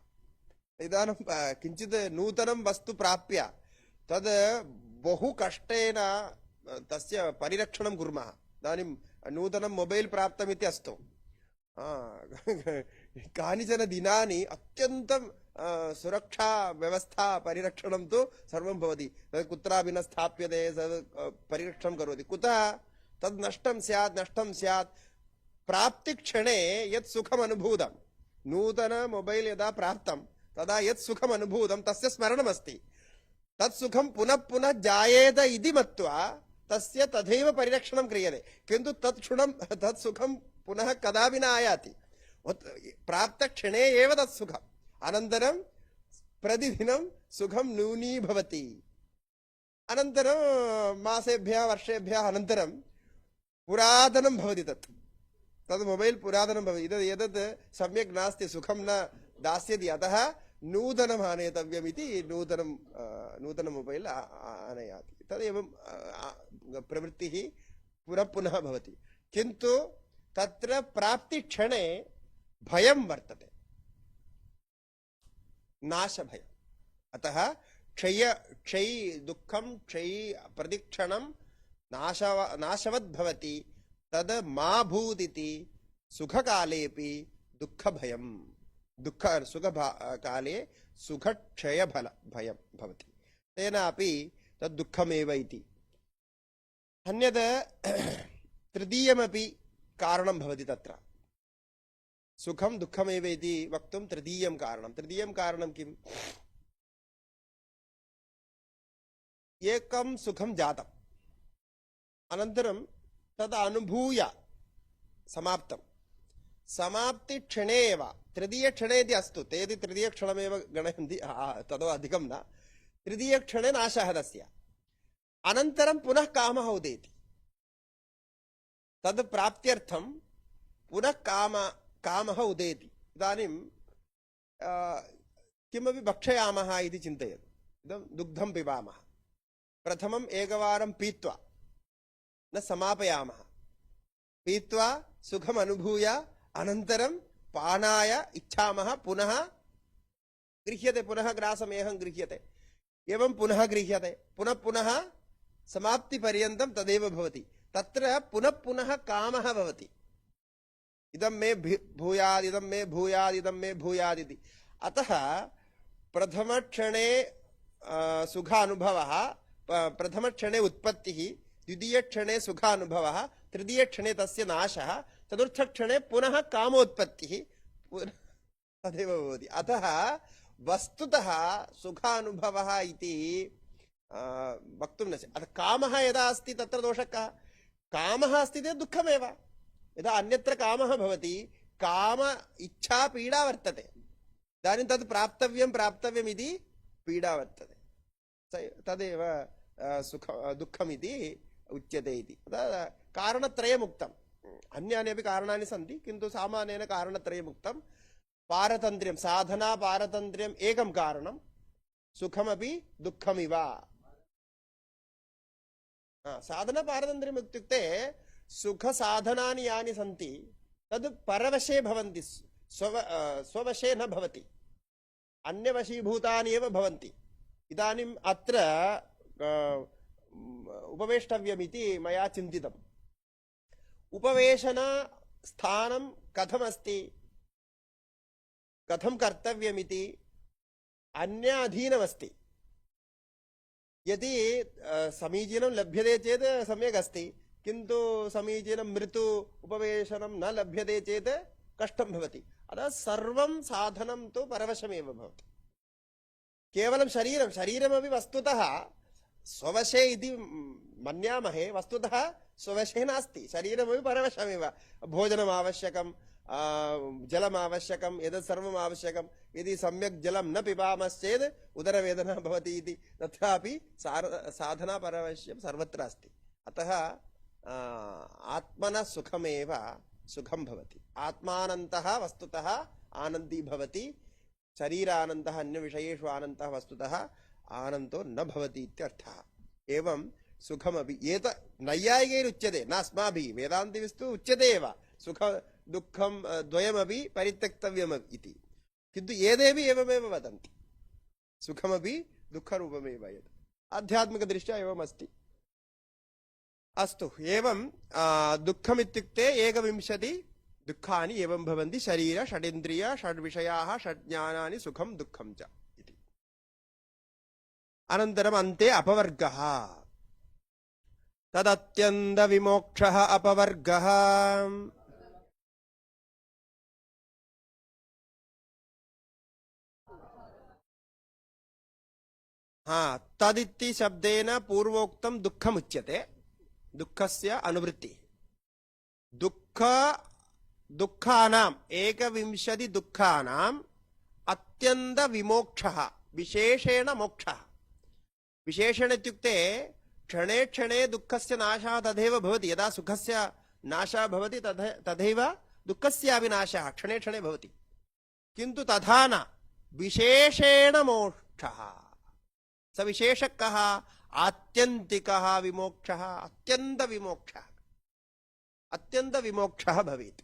इदानीं किञ्चित् नूतनं वस्तु प्राप्य तद् बहु कष्टेन तस्य परिरक्षणं कुर्मः इदानीं नूतनं मोबैल् प्राप्तमिति अस्तु कानिचन दिनानि अत्यन्तं सुरक्षा व्यवस्था परिरक्षणं तु सर्वं भवति तद् कुत्रापि न स्थाप्यते परिरक्षणं करोति कुतः तद् नष्टं स्यात् प्राप्तिक्षणे यत् सुखम् अनुभूतं नूतन मोबैल् यदा प्राप्तं तदा यत् सुखम् अनुभूतं तस्य स्मरणमस्ति तत् सुखं पुनः पुनः जायेत इति मत्वा तस्य तथैव परिरक्षणं क्रियते किन्तु तत् सुखं पुनः कदापि न आयाति प्राप्तक्षणे एव तत् सुखम् अनन्तरं प्रतिदिनं सुखं न्यूनीभवति अनन्तरं मासेभ्यः वर्षेभ्यः अनन्तरं पुरातनं भवति तद् मोबैल् पुरातनं भवति एतत् सम्यक् नास्ति सुखं न दास्यति अतः नूतनम् आनेतव्यमिति नूतनं मोबैल् आनयाति तदेवं प्रवृत्तिः पुनः पुनः भवति किन्तु तत्र प्राप्तिक्षणे भयं वर्तते नाशभयम् अतः क्षयी दुःखं क्षयी प्रतिक्षणं नाशवद् भवति तद् मा भूदिति सुखकालेपि दुःखभयम् सुखकाले सुखक्षयभयं भवति तेनापि तद् दुःखमेव इति अन्यत् तृतीयमपि कारणं भवति तत्र सुखं दुःखमेव इति वक्तुं तृतीयं कारणं किम् एकं सुखं जातम् अनन्तरं तद् अनुभूय समाप्तं समाप्तिक्षणे एव तृतीयक्षणे इति अस्तु ते यदि तृतीयक्षणमेव गणयन्ति ततो अधिकं न तृतीयक्षणे नाशः तस्य अनन्तरं पुनः कामः उदेति। तद् प्राप्त्यर्थं पुनः कामः उदेति। इदानीं किमपि भक्षयामः इति चिन्तयतु। इदं दुग्धं पिबामः, प्रथमम् एकवारं पीत्वा न समापयामः, पीत्वा सुखम् अनुभूय अनन्तरं पानाय इच्छामः, पुनः गृह्यते, पुनः ग्रासमेहं गृह्यते, एवं पुनः गृह्यते, पुनः पुनः समाप्तिपर्यन्तं तदेव भवति। तत्र पुनः पुनः कामः भवति, इदं मे भूयात्, इदं मे भूयात्, इदं मे भूयात् इति। अतः प्रथमक्षणे सुखानुभवः, प्रथमक्षणे उत्पत्तिः, द्वितीयक्षणे सुखानुभवः, तृतीयक्षणे तस्य नाशः, चतुर्थक्षणे पुनः कामोत्पत्तिः, तदेव भवति। अतः वस्तुतः सुखानुभवः इति वक्तुं न शक्यते। अतः कामः यदा अस्ति तत्र दोषः कः? कामः अस्ति चेत् दुःखमेव। यदा अन्यत्र कामः भवति, काम इच्छा पीडा वर्तते, इदानीं तद् प्राप्तव्यम् इति पीडा वर्तते, तदेव दुःखमिति उच्यते इति। कारणत्रयमुक्तम्, अन्यानि अपि कारणानि सन्ति, किन्तु सामान्येन कारणत्रयमुक्तं। पारतन्त्र्यं, साधना पारतन्त्र्यम् एकं कारणं, सुखमपि दुःखमिव। साधना पारतन्त्र्यम् इत्युक्ते सुखसाधनानि यानि सन्ति तद् परवशे भवन्ति, स्ववशे न भवति, अन्यवशीभूतानि एव भवन्ति। इदानीम् अत्र उपवेष्टव्यमिति मया चिन्तितम्। उपवेशनस्थानं कथमस्ति, कथं कर्तव्यमिति अन्य अधीनमस्ति। यदि समीचीनं लभ्यते चेत् सम्यक् अस्ति, किन्तु समीचीनं मृदु उपवेशनं न लभ्यते चेत् कष्टं भवति। अतः सर्वं साधनं तु परवशमेव भवति। केवलं शरीरमपि वस्तुतः स्ववशे इति मन्यामहे, वस्तुतः स्ववशे नास्ति, शरीरमपि परवशमेव। भोजनम् आवश्यकं, जलम् आवश्यकं, एतत् सर्वम् आवश्यकं। यदि सम्यक् जलं न पिबामश्चेत् उदरवेदना भवति इति, तथापि साधना परवश्यं सर्वत्र अस्ति। अतः आत्मनः सुखमेव सुखं भवति। आत्मानन्तः वस्तुतः आनन्दी भवति, शरीरानन्दः अन्यविषयेषु आनन्दः वस्तुतः आनन्दो न भवति इत्यर्थः। एवं सुखमपि नैयायिकैरुच्यते, न अस्माभिः, वेदान्तिभिस्तु उच्यते एव सुख दुःखं द्वयमपि परित्यक्तव्यम् इति, किन्तु एतेपि एवमेव वदन्ति, सुखमपि दुःखरूपमेव। यत् आध्यात्मिकदृष्ट्या एवमस्ति। अस्तु, एवं दुःखमित्युक्ते 21 दुःखानि एवं भवन्ति। शरीर, षडिन्द्रिय, षड्विषयाः, षड्ज्ञानानि, सुखं दुःखं च इति। अनन्तरम् अन्ते अपवर्गः, तदत्यन्तविमोक्षः अपवर्गः। तदिति शब्देन पूर्वोक्तं दुःखमुच्यते, दुःखस्य अनुवृत्तिः। दुःखानां 21 दुःखानाम् अत्यन्तविमोक्षः, विशेषेण मोक्षः। विशेषेण इत्युक्ते क्षणे क्षणे दुःखस्य नाशः तथैव भवति। यदा सुखस्य नाशः भवति तथैव दुःखस्यापि नाशः क्षणे क्षणे भवति, किन्तु तथा न विशेषेण मोक्षः। स विशेषः कः? आत्यन्तिकः विमोक्षः, अत्यन्तविमोक्षः, अत्यन्तविमोक्षः भवेत्।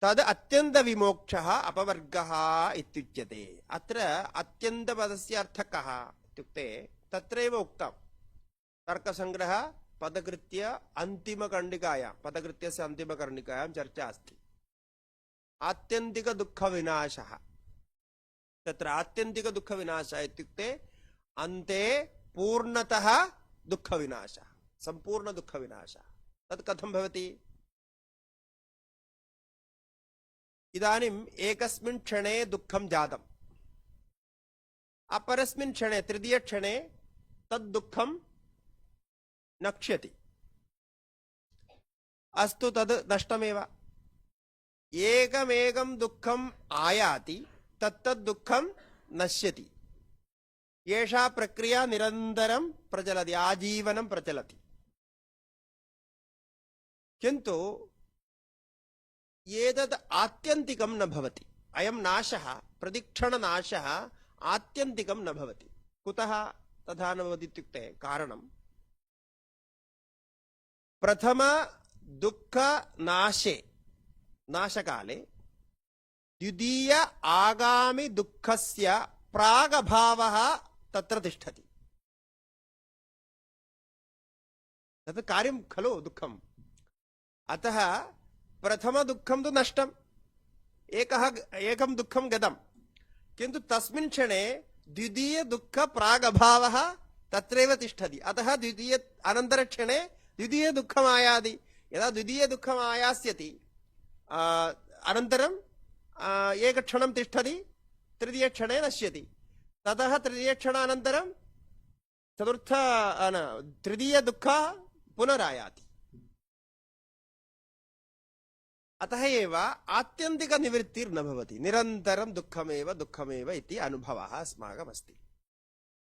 तद् अत्यन्तविमोक्षः अपवर्गः इत्युच्यते। अत्र अत्यन्तपदस्य अर्थः कः इत्युक्ते तत्रैव उक्तं। तर्कसङ्ग्रह पदकृत्य अन्तिमकण्डिकायां, पदकृत्यस्य अन्तिमकण्डिकायां चर्चा अस्ति। आत्यन्तिकदुःखविनाशः, तत्र आत्यन्तिकदुःखविनाशः इत्युक्ते अन्ते पूर्णतः दुःखविनाशः, सम्पूर्णदुःखविनाशः। तत् कथं भवति? इदानीम् एकस्मिन् क्षणे दुःखं जातम्, अपरस्मिन् क्षणे, तृतीयक्षणे तद् दुःखं नक्ष्यति। अस्तु, तद् नष्टमेव। एकमेकं दुःखम् आयाति, तत्तद् दुःखं नश्यति। एषा प्रक्रिया निरन्तरं प्रचलति, आजीवनं प्रचलति। किन्तु एतद् आत्यन्तिकं न भवति। अयं नाशः, प्रतिक्षणनाशः आत्यन्तिकं न भवति। कुतः तथा न भवति इत्युक्ते कारणं, प्रथम दुःखनाशे नाशकाले द्वितीय आगामि दुःखस्य प्रागभावः तत्र तिष्ठति। तत् कार्यं खलु दुःखम्। अतः प्रथम दुःखं तु नष्टम्, एकं दुःखं गतं, किन्तु तस्मिन् क्षणे द्वितीय दुःख प्रागभावः तत्रैव तिष्ठति। अतः द्वितीय अनन्तरक्षणे द्वितीय दुःखम् आयाति। यदा द्वितीय दुःखम् आयास्यति अनन्तरं एकक्षणं तिष्ठति, तृतीयक्षणे नश्यति। ततः तृतीयक्षणानन्तरं तृतीय दुःखः पुनरायाति। अतः एव आत्यन्तिक निवृत्तिर्न भवति, निरन्तरं दुःखमेव दुःखमेव इति अनुभवः अस्माकमस्ति।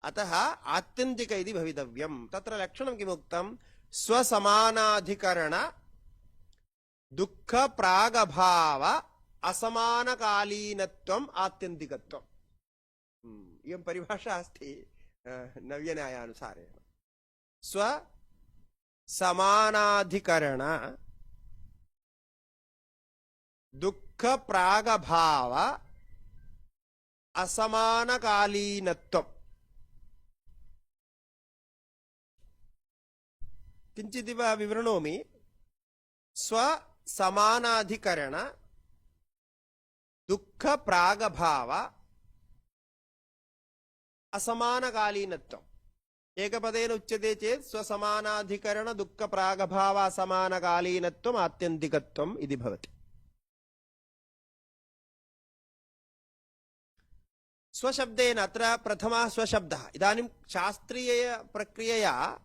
अतः आत्यन्तिक इति भवितव्यं। तत्र लक्षणं किमुक्तं, स्वसमानाधिकरण दुःख प्रागभाव असमानकालीनत्वम् आत्यन्तिकत्वम्। इयं परिभाषा अस्ति नव्यन्यायानुसारेण। स्वसमानाधिकरण दुःख प्रागभाव असमानकालीनत्वम्। किञ्चिदिव विवृणोमि। स्वसमानाधिकरण दुःख प्रागभाव असमानकालीनत्वम्। एकपदेन उच्यते चेत् स्वसमानाधिकरण दुःख प्रागभाव असमानकालीनत्वम् आत्यन्तिकत्वम् इति भवति। स्वशब्देन अत्र प्रथमः स्वशब्दः। इदानीं शास्त्रीय प्रक्रियया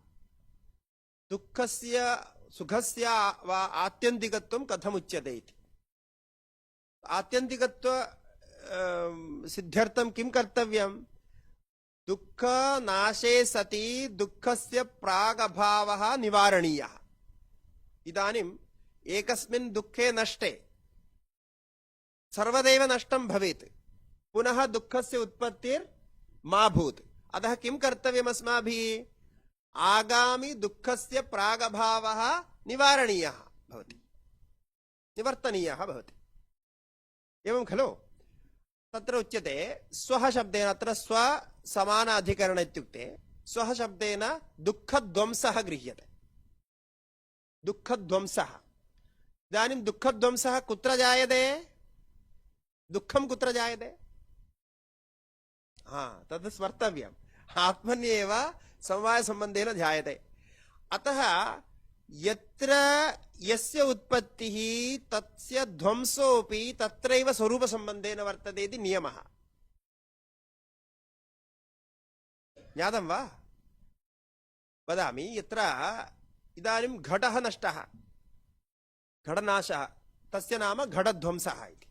दुःखस्य सुखस्य वा आत्यन्तिकत्वं कथमुच्यते इति। आत्यन्तिकत्व सिद्ध्यर्थं किं कर्तव्यं? दुःखनाशे सति दुःखस्य प्रागभावः निवारणीयः। इदानीम् एकस्मिन् दुःखे नष्टे सर्वदैव नष्टं भवेत्, पुनः दुःखस्य उत्पत्तिर्मा भूत्। अतः किं कर्तव्यम् अस्माभिः? आगामि दुःखस्य प्रागभावः निवारणीयः भवति, निवर्तनीयः भवति। एवं खलु? तत्र उच्यते स्वः शब्देन। अत्र स्व समानाधिकरण इत्युक्ते स्वः शब्देन दुःखध्वंसः गृह्यते। दुःखध्वंसः। इदानीं दुःखध्वंसः कुत्र जायते? दुःखं कुत्र जायते? तद् स्मर्तव्यम्। आत्मन्येव समवायसम्बन्धेन ध्यायते। अतः यत्र यस्य उत्पत्तिः तस्य ध्वंसोऽपि तत्रैव स्वरूपसम्बन्धेन वर्तते इति नियमः। ज्ञातं वा? वदामि। यत्र इदानीं घटः नष्टः, घटनाशः, तस्य नाम घटध्वंसः इति।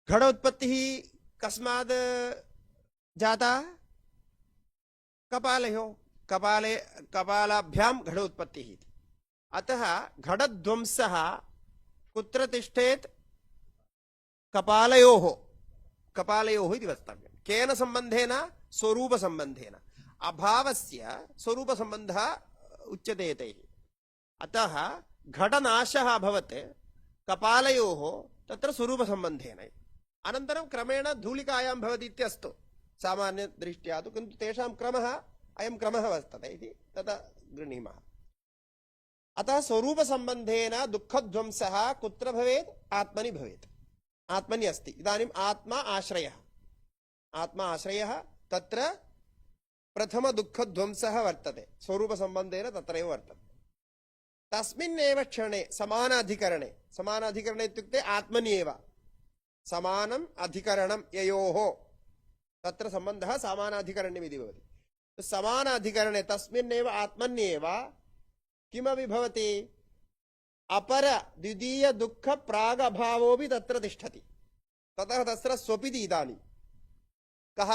घट उत्पत्तिः कस्मात् जाता? कपालयोः। कपालाभ्यां घटोत्पत्तिः इति। अतः घटध्वंसः कुत्र तिष्ठेत्? कपालयोः इति वक्तव्यं। केन सम्बन्धेन? स्वरूपसम्बन्धेन। अभावस्य स्वरूपसम्बन्धः उच्यते तैः। अतः घटनाशः अभवत् कपालयोः, तत्र स्वरूपसम्बन्धेन। अनन्तरं क्रमेण धूलिकायां भवति इत्यस्तु सामान्यदृष्ट्या तु, किन्तु तेषां क्रमः अयं क्रमः वर्तते इति तथा गृह्णीमः। अतः स्वरूपसम्बन्धेन दुःखध्वंसः कुत्र भवेत्? आत्मनि भवेत्। आत्मनि अस्ति। इदानीम् आत्मा आश्रयः। आत्मा आश्रयः, तत्र प्रथम दुःखध्वंसः वर्तते, स्वरूपसम्बन्धेन तत्रैव वर्तते। तस्मिन्नेव क्षणे समानाधिकरणे, समानाधिकरणे इत्युक्ते आत्मनि एव समानम् अधिकरणं ययोः, तत्र सम्बन्धः समानाधिकरण्यमिति भवति। समानाधिकरणे तस्मिन्नेव आत्मन्येव किमपि भवति? अपर द्वितीय दुःख प्रागभावोऽपि तत्र तिष्ठति। ततः तत्र स्वपिति। इदानीं कः?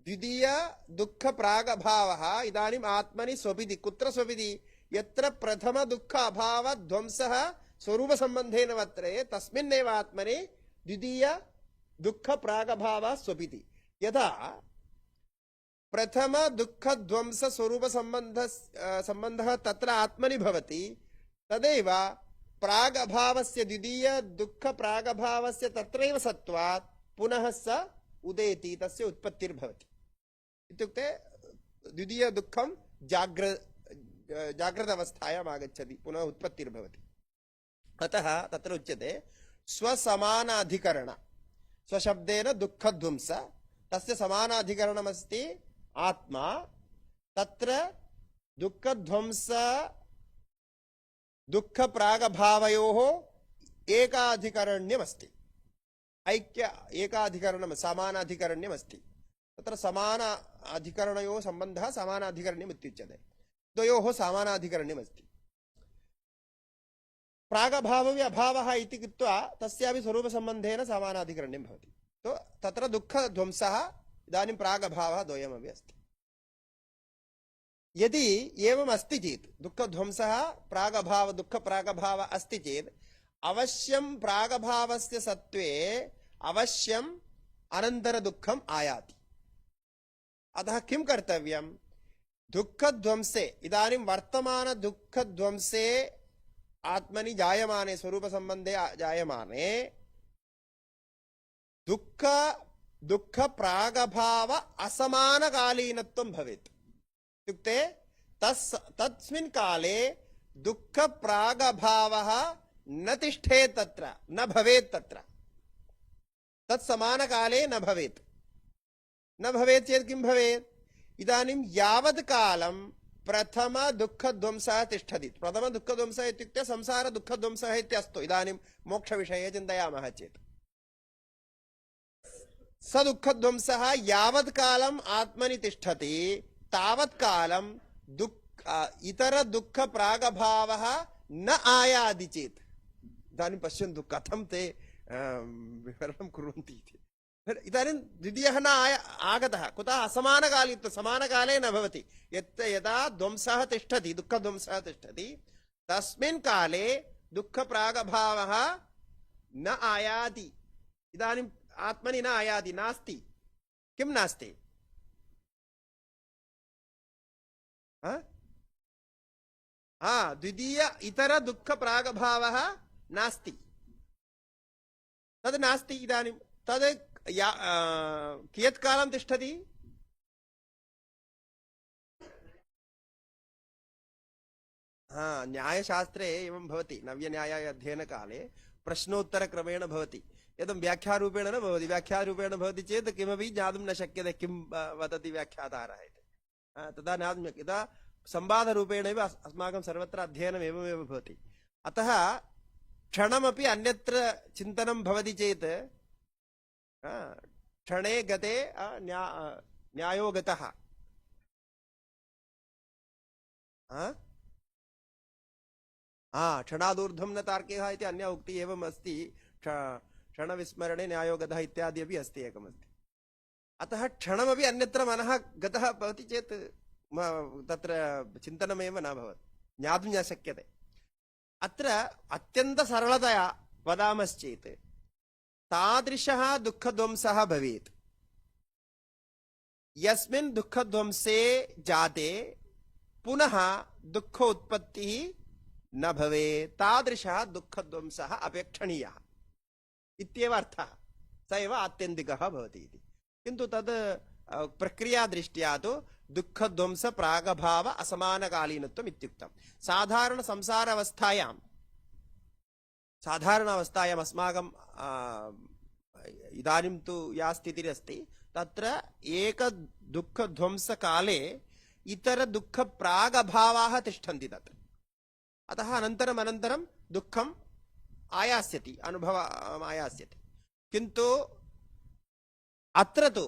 द्वितीय दुःख प्रागभावः इदानीम् आत्मनि स्वपिति कुत्र स्वपिति यत्र प्रथम दुःख अभाव ध्वंसः स्वरूप संबंधेन वर्तते तस्मिन्नेव आत्मनि द्वितीय दुःख प्रागभावः स्वपिति यथा प्रथम दुःख ध्वंस स्वरूप संबंधः तत्र आत्मनि भवति तदेव प्रागभावस्य द्वितीय दुःख प्रागभावस्य तत्रैव सत्त्वात् पुनः स उदेति तस्य उत्पत्तिर्भवति इत्युक्ते द्वितीय दुःखं जाग्रत अवस्थायाम् आगच्छति पुनः उत्पत्तिर्भवति अतः तत्र उच्यते स्वसमानाधिकरण स्वशब्देन दुःखध्वंस तस्य समानाधिकरणमस्ति आत्मा तत्र दुःखध्वंस दुःख प्रागभावयोः एकाधिकरण्यमस्ति ऐक्य एकाधिकरणं समानाधिकरण्यमस्ति तत्र समान अधिकरणयोः सम्बन्धः समानाधिकरण्यम् इत्युच्यते द्वयोः समानाधिकरण्यमस्ति प्रागभावः अभावः इति कृत्वा तस्यापि स्वरूपसम्बन्धेन समानाधिकरण्यं भवति तो तत्र दुःखध्वंसः इदानीं प्रागभावः द्वयमपि अस्ति यदि एवम् अस्ति चेत् दुःखध्वंसः प्रागभाव दुःखप्रागभाव अस्ति चेत् अवश्यं प्रागभावस्य सत्त्वे अवश्यम् अनन्तरदुःखम् आयाति अतः किं कर्तव्यं दुःखध्वंसे इदानीं वर्तमान दुःखध्वंसे आत्मनि जायमाने स्वरूपसम्बन्धे जायमाने दुःख प्रागभाव असमानकालीनत्वं भवेत् इत्युक्ते तस्मिन् काले दुःख प्रागभावः न तिष्ठेत् तत्र न भवेत् तत्र तत्समानकाले न भवेत् चेत् किं भवेत् इदानीं यावत् कालं प्रथम दुःखध्वंसः तिष्ठति प्रथम दुःखध्वंसः इत्युक्ते संसार दुःखध्वंसः इत्यस्तु इदानीं मोक्षविषये चिन्तयामः चेत् स दुःखध्वंसः यावत् कालम् आत्मनि तिष्ठति तावत् कालं इतर दुःख प्रागभावः न आयाति चेत् इदानीं पश्यन्तु कथं ते विवरणं कुर्वन्ति इति इदानीं द्वितीयः न आगतः कुतः असमानकालीत्वं समानकाले न भवति यदा ध्वंसः तिष्ठति दुःखध्वंसः तिष्ठति तस्मिन् काले दुःखप्रागभावः न आयाति इदानीम् आत्मनि न आयाति नास्ति किं नास्ति द्वितीय इतर दुःखप्रागभावः नास्ति तद् नास्ति इदानीं तद् कियत् कालं तिष्ठति न्यायशास्त्रे एवं भवति नव्यन्याय अध्ययनकाले प्रश्नोत्तरक्रमेण भवति एतत् व्याख्यारूपेण न भवति व्याख्यारूपेण भवति चेत् किमपि ज्ञातुं न शक्यते किं वदति व्याख्यातारः इति तदा ज्ञातुं यदा संवादरूपेणैव अस्माकं सर्वत्र अध्ययनम् एवमेव भवति अतः क्षणमपि अन्यत्र चिन्तनं भवति चेत् क्षणे गते न्यायो गतः क्षणादूर्ध्वं न तार्किकः इति अन्या उक्तिः एवम् अस्ति क्षणविस्मरणे न्यायो गतः इत्यादि अपि अस्ति एकमस्ति अतः क्षणमपि अन्यत्र मनः गतः भवति चेत् तत्र चिन्तनमेव न भवति ज्ञातुं न शक्यते अत्र अत्यन्तसरलतया वदामश्चेत् तादृशः दुःखध्वंसः भवेत् यस्मिन् दुःखध्वंसे जाते पुनः दुःख उत्पत्तिः न भवेत् तादृशः दुःखध्वंसः अपेक्षणीयः इत्येव अर्थः स एव आत्यन्तिकः भवति इति किन्तु तद् प्रक्रियादृष्ट्या तु दुःखध्वंस प्रागभाव असमानकालीनत्वम् इत्युक्तं साधारण संसार अवस्थायाम् अस्माकं इदानीं तु या स्थितिरस्ति तत्र एक दुःखध्वंसकाले इतर दुःख प्रागभावाः तिष्ठन्ति तत्र अतः अनन्तरं दुःखम् आयास्यति अनुभवम् आयास्यति किन्तु अत्र तु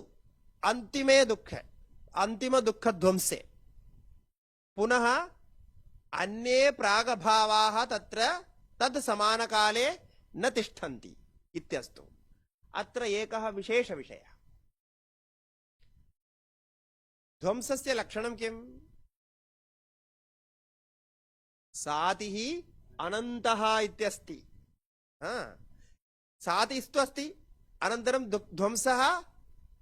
अंतिम दुःखध्वंसे पुनः अन्ये प्रागभावाः तत्र तद् समानकाले न तिष्ठन्ति इत्यस्तु अत्र एकः विशेषविषयः ध्वंसस्य लक्षणं किम्? सातिः अनन्तः इत्यस्ति। सातिस्तु अस्ति, अनन्तरं ध्वंसः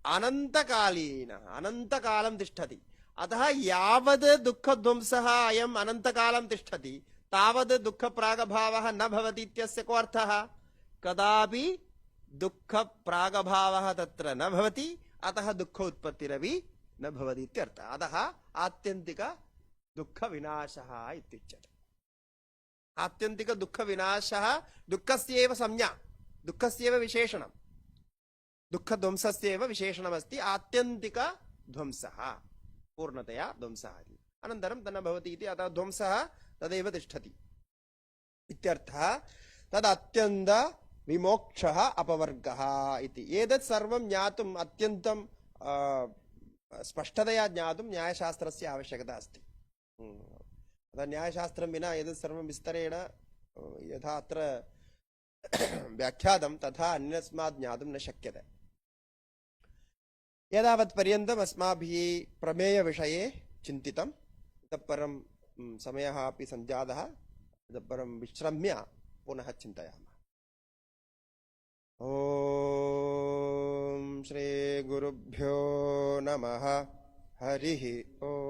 अनन्तकालीनः, अनन्तकालं तिष्ठति। अतः यावद् दुःखध्वंसः अयम् अनन्तकालं तिष्ठति तावद् दुःखप्रागभावः न भवति इत्यस्य को अर्थः? कदापि दुःखप्रागभावः तत्र न भवति, अतः दुःख उत्पत्तिरपि न भवति इत्यर्थः। अतः आत्यन्तिक दुःखविनाशः इत्युच्यते। आत्यन्तिक दुःखविनाशः दुःखस्यैव संज्ञा, दुःखस्यैव विशेषणं, दुःखध्वंसस्यैव विशेषणमस्ति आत्यन्तिक ध्वंसः, पूर्णतया ध्वंसः इति। अनन्तरं तन्न भवति इति, अतः ध्वंसः तदेव तिष्ठति इत्यर्थः। तद् अत्यन्त विमोक्षः अपवर्गः इति। एतत् सर्वं ज्ञातुम् अत्यन्तं स्पष्टतया ज्ञातुं न्यायशास्त्रस्य आवश्यकता अस्ति। अतः न्यायशास्त्रं विना एतत् सर्वं विस्तरेण यथा अत्र व्याख्यातं तथा अन्यस्मात् ज्ञातुं न शक्यते। एतावत् पर्यन्तम् अस्माभिः प्रमेयविषये चिन्तितम्। इतः परं समयः अपि सञ्जातः, इतः परं विश्रम्य पुनः चिन्तयामः। ॐ श्री गुरुभ्यो नमः। हरिः ॐ।